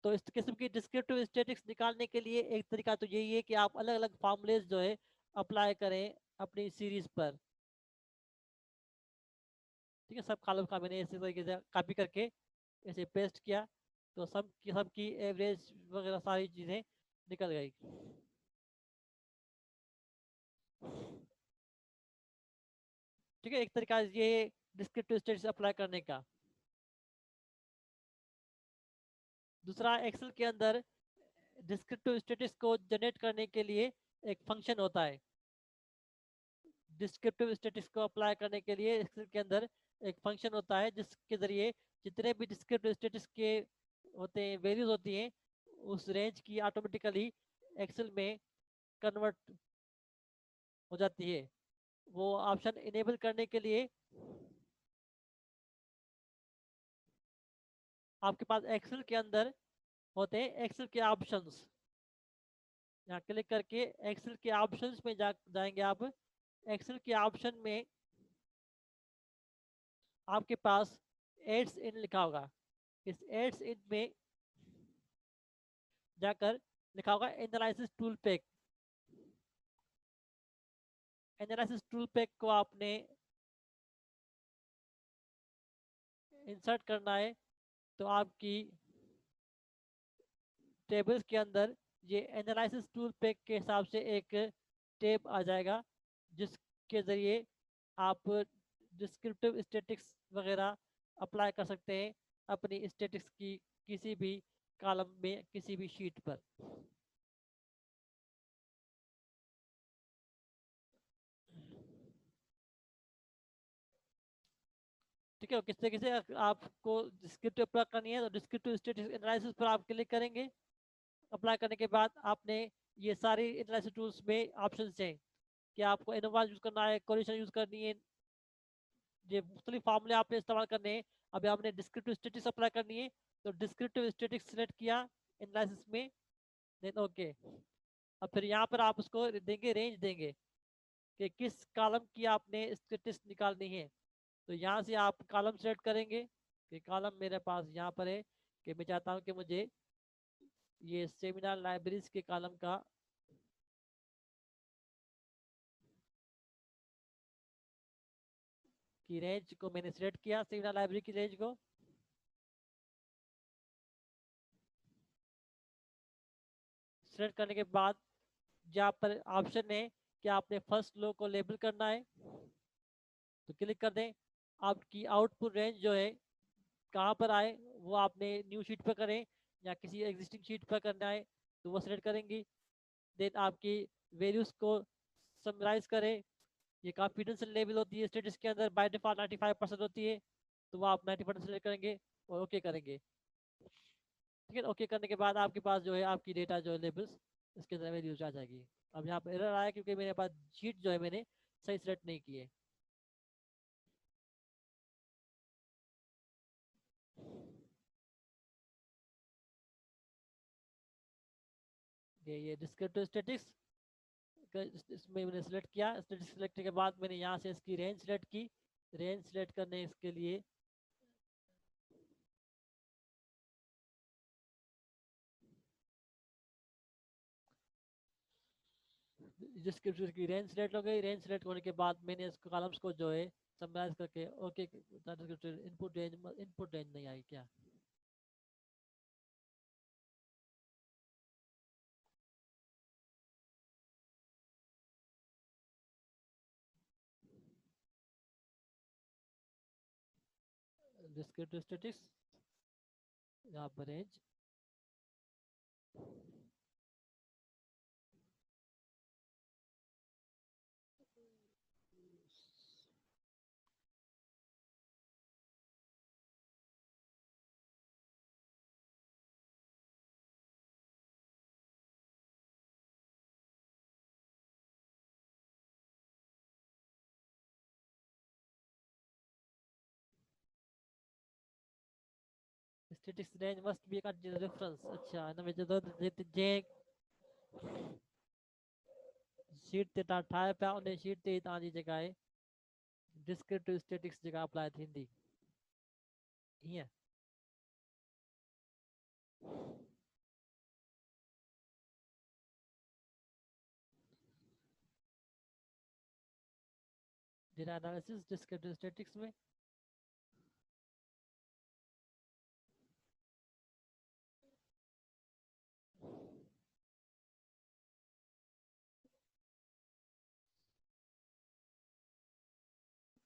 तो इस किस्म की डिस्क्रिप्टिव स्टैटिस्टिक्स निकालने के लिए एक तरीका तो यही है कि आप अलग अलग फॉर्मूलेज जो है अप्लाई करें अपनी सीरीज पर। ठीक है, सब कॉलम का मैंने इसी तरीके से कॉपी करके ऐसे पेस्ट किया, तो सब की एवरेज वगैरह सारी चीज़ें निकल गई। ठीक है, एक तरीका ये डिस्क्रिप्टिव स्टैटिस्टिक्स अप्लाई करने का। दूसरा, एक्सेल के अंदर डिस्क्रिप्टिव स्टैटिस्टिक्स को जनरेट करने के लिए एक फंक्शन होता है। डिस्क्रिप्टिव स्टैटिस्टिक्स को अप्लाई करने के लिए एक्सेल के अंदर एक फंक्शन होता है जिसके जरिए जितने भी डिस्क्रिप्टिव स्टैटिस्टिक्स के होते हैं, वैल्यूज होती हैं, उस रेंज की ऑटोमेटिकली एक्सेल में कन्वर्ट हो जाती है। वो ऑप्शन इनेबल करने के लिए आपके पास एक्सेल के अंदर होते हैं एक्सेल के ऑप्शंस। यहाँ क्लिक करके एक्सेल के ऑप्शंस में जाएंगे आप। एक्सेल के ऑप्शन में आपके पास एड्स इन लिखा होगा। इस एड्स इन में जाकर लिखा होगा analysis tool pack. Analysis tool pack को आपने इंसर्ट करना है, तो आपकी टेबल्स के अंदर ये एनालिसिस टूल पैक के हिसाब से एक टेब आ जाएगा, जिसके ज़रिए आप डिस्क्रिप्टिव स्टैटिस्टिक्स वगैरह अप्लाई कर सकते हैं अपनी स्टैटिस्टिक्स की किसी भी कॉलम में, किसी भी शीट पर। ठीक है, किस तरीके से आपको डिस्क्रिप्टिव अप्लाई करनी है, तो डिस्क्रिप्टिव स्टैटिस्टिक्स एनालिसिस पर आप क्लिक करेंगे। अप्लाई करने के बाद आपने ये सारी एनालिसिस टूल्स में ऑप्शंस हैं कि आपको एनोवाज यूज़ करना है, कोरिलेशन यूज़ करनी है, ये मुख्तलिफ फार्मूले आपने इस्तेमाल करने हैं। अभी आपने डिस्क्रिप्टिव स्टैटिस्टिक्स अप्लाई करनी है, तो डिस्क्रिप्टिव स्टैटिस्टिक्स सेलेक्ट किया एनालिसिस में, देन ओके। अब फिर यहाँ पर आप उसको देंगे, रेंज देंगे कि किस कॉलम की आपने स्टैटिस्टिक्स निकालनी है। तो यहाँ से आप कॉलम सेलेक्ट करेंगे कि कॉलम मेरे पास यहाँ पर है कि मैं चाहता हूँ कि मुझे ये सेमिनार लाइब्रेरीज के कॉलम का की रेंज को मैंने सिलेक्ट किया, सेमिनार लाइब्रेरी की रेंज को। सिलेक्ट करने के बाद जहाँ पर ऑप्शन है कि आपने फर्स्ट लो को लेबल करना है तो क्लिक कर दें। आपकी आउटपुट रेंज जो है कहाँ पर आए वो आपने न्यू शीट पर करें या किसी एग्जिस्टिंग शीट पर करना है तो वो सिलेक्ट करेंगी। देन आपकी वैल्यूज को समराइज करें। ये कॉन्फिडेंस लेवल होती है स्टेटस के अंदर, बाय डिफॉल्ट 95% होती है, तो वो आप 90% सिलेक्ट करेंगे और ओके करेंगे। ठीक है, ओके करने के बाद आपके पास जो है आपकी डेटा जो है लेबल्स इसके अंदर वैल्यूज आ जाएगी। अब यहाँ पर एरर आया क्योंकि मेरे पास शीट जो है मैंने सही सिलेक्ट नहीं की है। ये डिस्क्रिप्टिव स्टैटिक्स इसमें मैंने सिलेक्ट किया। स्टैटिक्स सिलेक्ट के बाद मैंने यहाँ से इसकी रेंज सिलेक्ट की। रेंज सिलेक्ट करने इसके लिए डिस्क्रिप्टिव की रेंज सिलेक्ट हो गई। रेंज सिलेक्ट होने के बाद मैंने इस कॉलम्स को जो है समराइज करके ओके। इनपुट रेंज नहीं आई क्या? डिस्क्रिप्टिव स्टैटिक्स यहाँ पर range statistics range must be a continuous reference। अच्छा ना मैं जो जे शीट ते ता ठाए पिया उन शीट ते तव्हांजी जेका आहे डिस्क्रिप्टिव स्टैटिक्स जेका अप्लाई थींदी हीअं। डेटा एनालिसिस डिस्क्रिप्टिव स्टैटिक्स में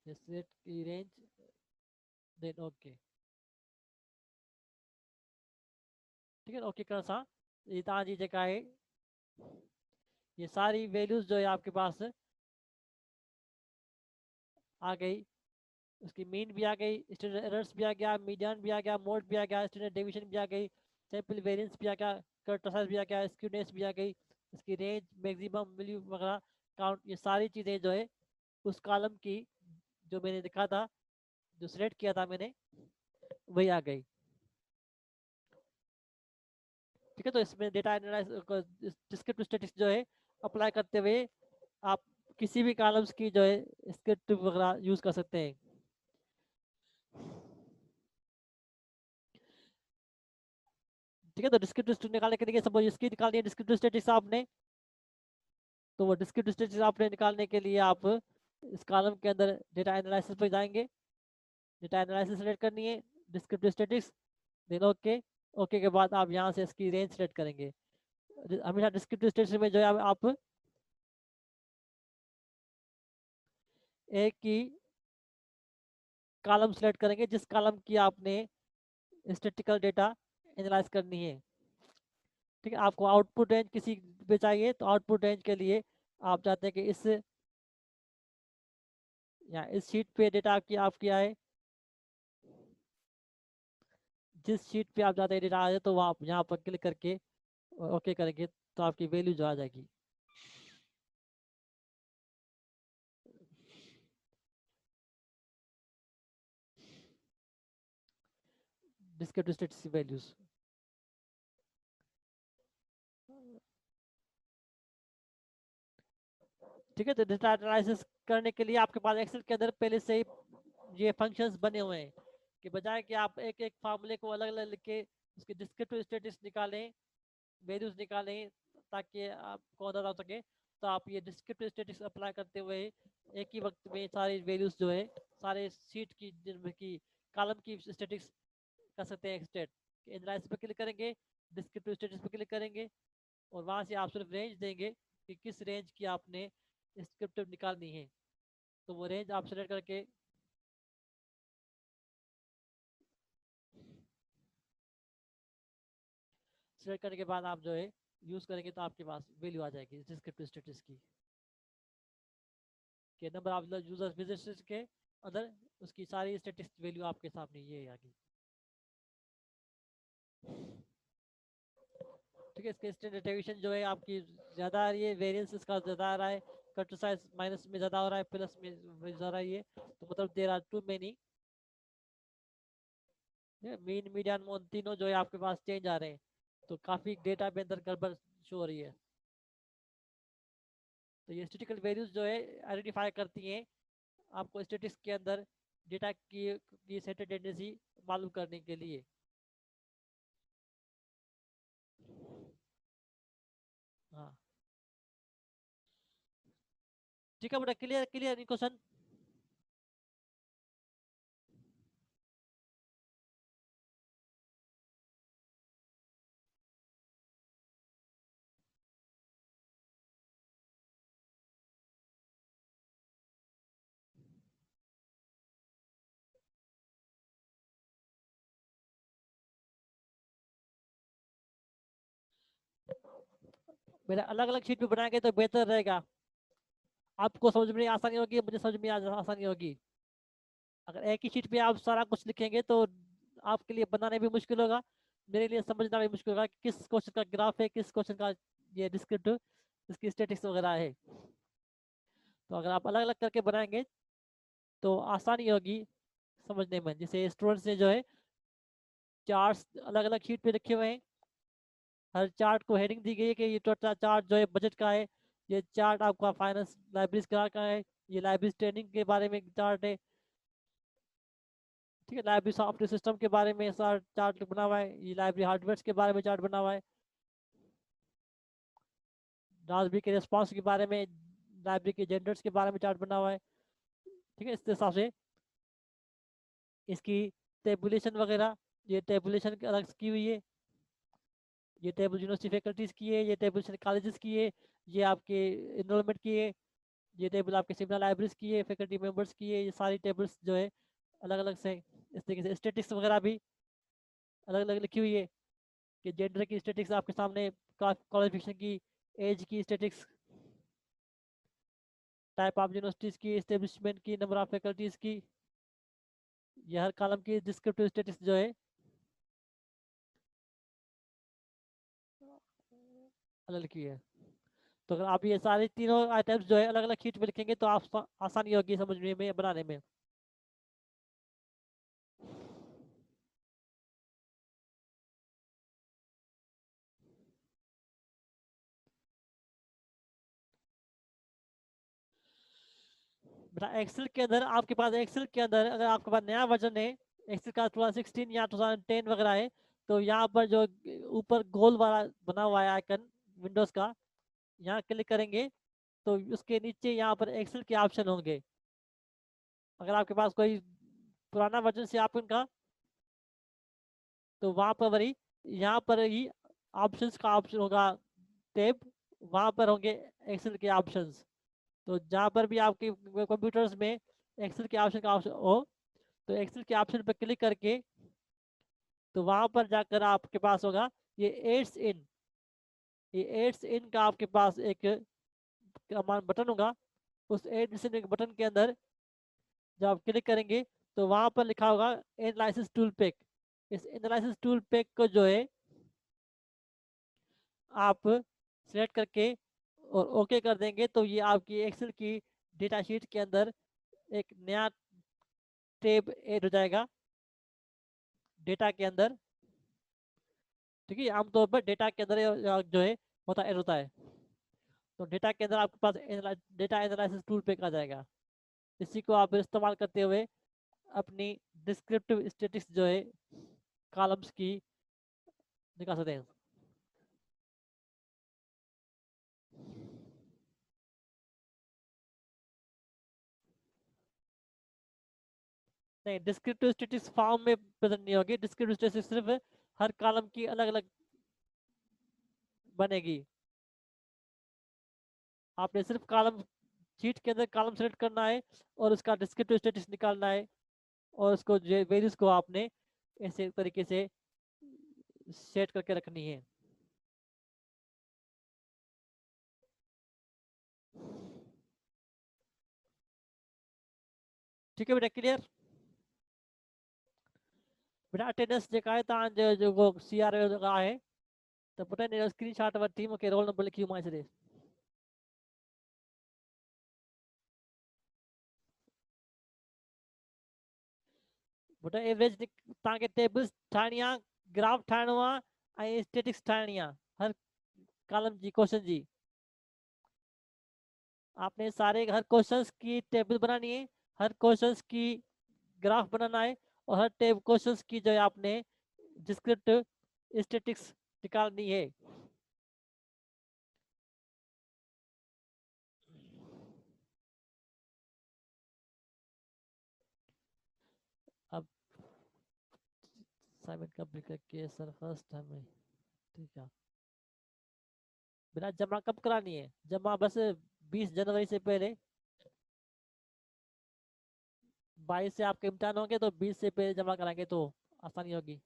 सेट की रेंज देन ओके। ठीक है, ओके करण सां ये तव्हांजी जेका आहे ये सारी वैल्यूज जो है आपके पास आ गई। उसकी मीन भी आ गई, स्टैंडर्ड एरर्स भी आ गया, मीडियन भी आ गया, मोड भी आ गया, स्टैंडर्ड डेविएशन भी आ गई, सैंपल वेरिएंस भी आ गया, कर्ट साइज भी आ गया, स्क्यूनेस भी आ गई, इसकी रेंज मैक्सिमम वैल्यू वगैरह काउंट, ये सारी चीज़ें जो है उस कॉलम की जो मैंने लिखा था जो सिलेक्ट किया था मैंने वही आ गई। ठीक है, तो इसमें डेटा एनालिसिस डिस्क्रिप्टिव स्टैटिक्स जो है अप्लाई करते हुए आप किसी भी कॉलम्स की जो है स्क्रिप्ट वगैरह यूज कर सकते हैं। ठीक है, तो डिस्क्रिप्टिव स्टैटिक्स निकालने के लिए सपोज इसकी निकालनी है डिस्क्रिप्टिव स्टैटिक्स आपने, तो वो डिस्क्रिप्टिव स्टैटिक्स आपने निकालने के लिए आप इस कॉलम के अंदर डेटा एनालिसिस पर जाएंगे। डेटा एनालिसिस सेलेक्ट करनी है, descriptive statistics then okay. Okay के बाद आप यहाँ से इसकी रेंज सेलेक्ट करेंगे। हमेशा डिस्क्रिप्टिव स्टैटिक्स में जो है आप एक ही कॉलम सेलेक्ट करेंगे जिस कॉलम की आपने स्टैटिस्टिकल डेटा एनालाइज करनी है। ठीक है, आपको आउटपुट रेंज किसी पे चाहिए तो आउटपुट रेंज के लिए आप चाहते हैं कि इस शीट पे डेटा आपकी आए, जिस शीट पे आप चाहते हैं डेटा आ जाए तो आप यहाँ पर क्लिक करके ओके करेंगे तो आपकी वैल्यू जो आ जाएगी। डिस्क्रिप्टिव स्टैटिस्टिक्स वैल्यूज ठीक है, तो डेटा एनालिसिस करने के लिए आपके पास एक्सेल के अंदर पहले से ही ये फंक्शंस बने हुए हैं कि बजाय कि आप एक एक फार्मूले को अलग अलग लिख के उसके डिस्क्रिप्टिव स्टैटिस्टिक्स निकालें, वैल्यूज निकालें ताकि आपको अंदाजा हो सके, तो आप ये डिस्क्रिप्टिव स्टैटिस्टिक्स अप्लाई करते हुए एक ही वक्त में सारी वैल्यूज जो है सारे शीट की कॉलम की स्टैटिस्टिक्स कर सकते हैं। एक्सटेट एनालिसिस पर क्लिक करेंगे, डिस्क्रिप्टिव स्टैटिस्टिक्स पर क्लिक करेंगे, और वहां से आप सिर्फ रेंज देंगे कि किस रेंज की आपने डिस्क्रिप्टिव निकालनी है। तो वो रेंज आप सेलेक्ट करके सेलेक्ट करने के बाद आप जो है यूज करेंगे तो आपके पास वैल्यू आ जाएगी डिस्क्रिप्टिव स्टेटस की, के नंबर ऑफ यूजर्स विजिटर्स के अंदर उसकी सारी स्टेटिस्टिक वैल्यू आपके सामने ये आ गई। ठीक है, इसके स्टैंडर्ड डेविएशन जो है आपकी ज़्यादा आ रही है, वेरिएंस इसका ज़्यादा आ रहा है, कटर साइज माइनस में ज़्यादा हो रहा है, प्लस में ज़्यादा ये है, तो मतलब there are too many mean median mode तीनों जो है आपके पास चेंज आ रहे हैं, तो काफ़ी डेटा में अंदर गड़बड़ शो हो रही है। तो ये स्टैटिस्टिकल वैल्यूज जो है आइडेंटिफाई करती हैं आपको स्टैटिस्टिक्स के अंदर डेटा की सेंटर टेंडेंसी मालूम करने के लिए। हाँ ठीक है बेटा, क्लियर क्लियर क्वेश्चन। मेरा अलग अलग शीट पे बनाएंगे तो बेहतर रहेगा, आपको समझ में आसानी होगी, मुझे समझ में आसानी होगी। अगर एक ही शीट पे आप सारा कुछ लिखेंगे तो आपके लिए बनाने भी मुश्किल होगा, मेरे लिए समझना भी मुश्किल होगा कि किस क्वेश्चन का ग्राफ है, किस क्वेश्चन का ये डिस्क्रिप्टिव इसकी स्टेटिक्स वगैरह है। तो अगर आप अलग अलग करके बनाएंगे तो आसानी होगी समझने में। जैसे स्टूडेंट्स ने जो है चार्ट्स अलग अलग शीट पे रखे हुए हैं, हर चार्ट को हेडिंग दी गई है कि ये टोटल चार्ट जो है बजट का है, ये चार्ट आपका फाइनेंस लाइब्रेरीज का है, ये लाइब्रेरी ट्रेनिंग के बारे में चार्ट है, ठीक है, लाइब्रेरी सॉफ्टवेयर सिस्टम के बारे में चार्ट बना हुआ है, ये लाइब्रेरी हार्डवेयर के बारे में चार्ट बना हुआ है, रास्पबेरी के रिस्पॉन्स के बारे में, लाइब्रेरी के जेंडर्स के बारे में चार्ट बना हुआ है। ठीक है, इस हिसाब से इसकी टेबुलेशन वगैरह, ये टेबुलेशन अलग की हुई है, ये टेबल यूनिवर्सिटी फैकल्टीज की है, ये टेबल कॉलेजेस की है, ये आपके इनरोलमेंट की है, ये टेबल आपके सिमिलर लाइब्रेरीज की है, फैकल्टी मेंबर्स की है, ये सारी टेबल्स जो है अलग अलग से। इस तरीके से स्टेटिक्स वगैरह भी अलग अलग लिखी हुई है कि जेंडर की स्टेटिक्स आपके सामने, क्वालिफिकेशन की, एज की स्टेटिक्स, टाइप ऑफ यूनिवर्सिटीज की, एस्टेब्लिशमेंट की, नंबर ऑफ फैकल्टीज की, ये हर कॉलम की डिस्क्रिप्टिव स्टेटिक्स जो है अलग लिखी है। तो अगर आप ये सारे तीनों आइटम्स जो है अलग अलग शीट में लिखेंगे तो आप आसानी होगी समझने में, बनाने में। बेटा एक्सेल के अंदर आपके पास, एक्सेल के अंदर अगर आपके पास नया वर्जन है एक्सेल का 2016 या 2010 वगैरह है, तो यहाँ पर जो ऊपर गोल वाला बना हुआ है आइकन विंडोज का, यहाँ क्लिक करेंगे तो उसके नीचे यहाँ पर एक्सेल के ऑप्शन होंगे। अगर आपके पास कोई पुराना वर्जन से आप इनका, तो वहाँ पर वही यहाँ पर ही ऑप्शंस का ऑप्शन होगा टैब, वहाँ पर होंगे एक्सेल के ऑप्शंस। तो जहाँ पर भी आपके कंप्यूटर्स में एक्सेल के ऑप्शन का ऑप्शन हो, तो एक्सेल के ऑप्शन पर क्लिक करके तो वहाँ पर जाकर आपके पास होगा ये एड्स इन, ये एड्स इन का आपके पास एक कमांड बटन होगा। उस एड्स इन बटन के अंदर जब आप क्लिक करेंगे तो वहाँ पर लिखा होगा एनालिसिस टूल पैक। इस एनालिसिस टूल पैक को जो है आप सिलेक्ट करके और ओके कर देंगे तो ये आपकी एक्सेल की डेटा शीट के अंदर एक नया टैब ऐड हो जाएगा डेटा के अंदर। ठीक है, आमतौर पर डेटा के अंदर जो है होता ऐड होता है, तो डेटा के अंदर आपके पास डेटा एनालिसिस टूल पैक आ जाएगा। इसी को आप इस्तेमाल करते हुए अपनी डिस्क्रिप्टिव स्टेटिक्स जो है कॉलम्स की निकाल सकते हैं। नहीं, डिस्क्रिप्टिव स्टेटिक्स फॉर्म में प्रेजेंट नहीं होगी, डिस्क्रिप्टिव स्टेटिक्स सिर्फ हर कॉलम की अलग अलग बनेगी। आपने सिर्फ कॉलम शीट के अंदर कॉलम सेलेक्ट करना है और उसका डिस्क्रिप्टिव स्टेटस निकालना है और उसको वैल्यूज को आपने ऐसे तरीके से सेट करके रखनी है। ठीक है बेटा, क्लियर? बेटा अटेंडेंस जेका है तव्हांजो जेको CRO आहे त पुट इन स्क्रीनशॉट वठी मूंखे रोल नंबर लिखी घुमाए छॾे। बेटा एवरेज तव्हांखे टेबल्स ठाहिणी आहे, ग्राफ ठाहिणो आहे ऐं स्टेटिक्स ठाहिणी आहे हर कॉलम जी क्वेश्चन जी। आपने सारे हर क्वेश्चंस की टेबल बनानी है, हर क्वेश्चंस की ग्राफ बनाना है और हर क्वेश्चंस की जो है आपने डिस्क्रिप्टिव स्टैटिस्टिक्स निकालनी है। अब असाइनमेंट कंप्लीट करके सर फर्स्ट टाइम में ठीक है। बिना जमा कब करानी है? जमा बस 20 जनवरी से पहले। 22 से आपके इम्तिहान होंगे तो 20 से पहले जमा कराएंगे तो आसानी होगी।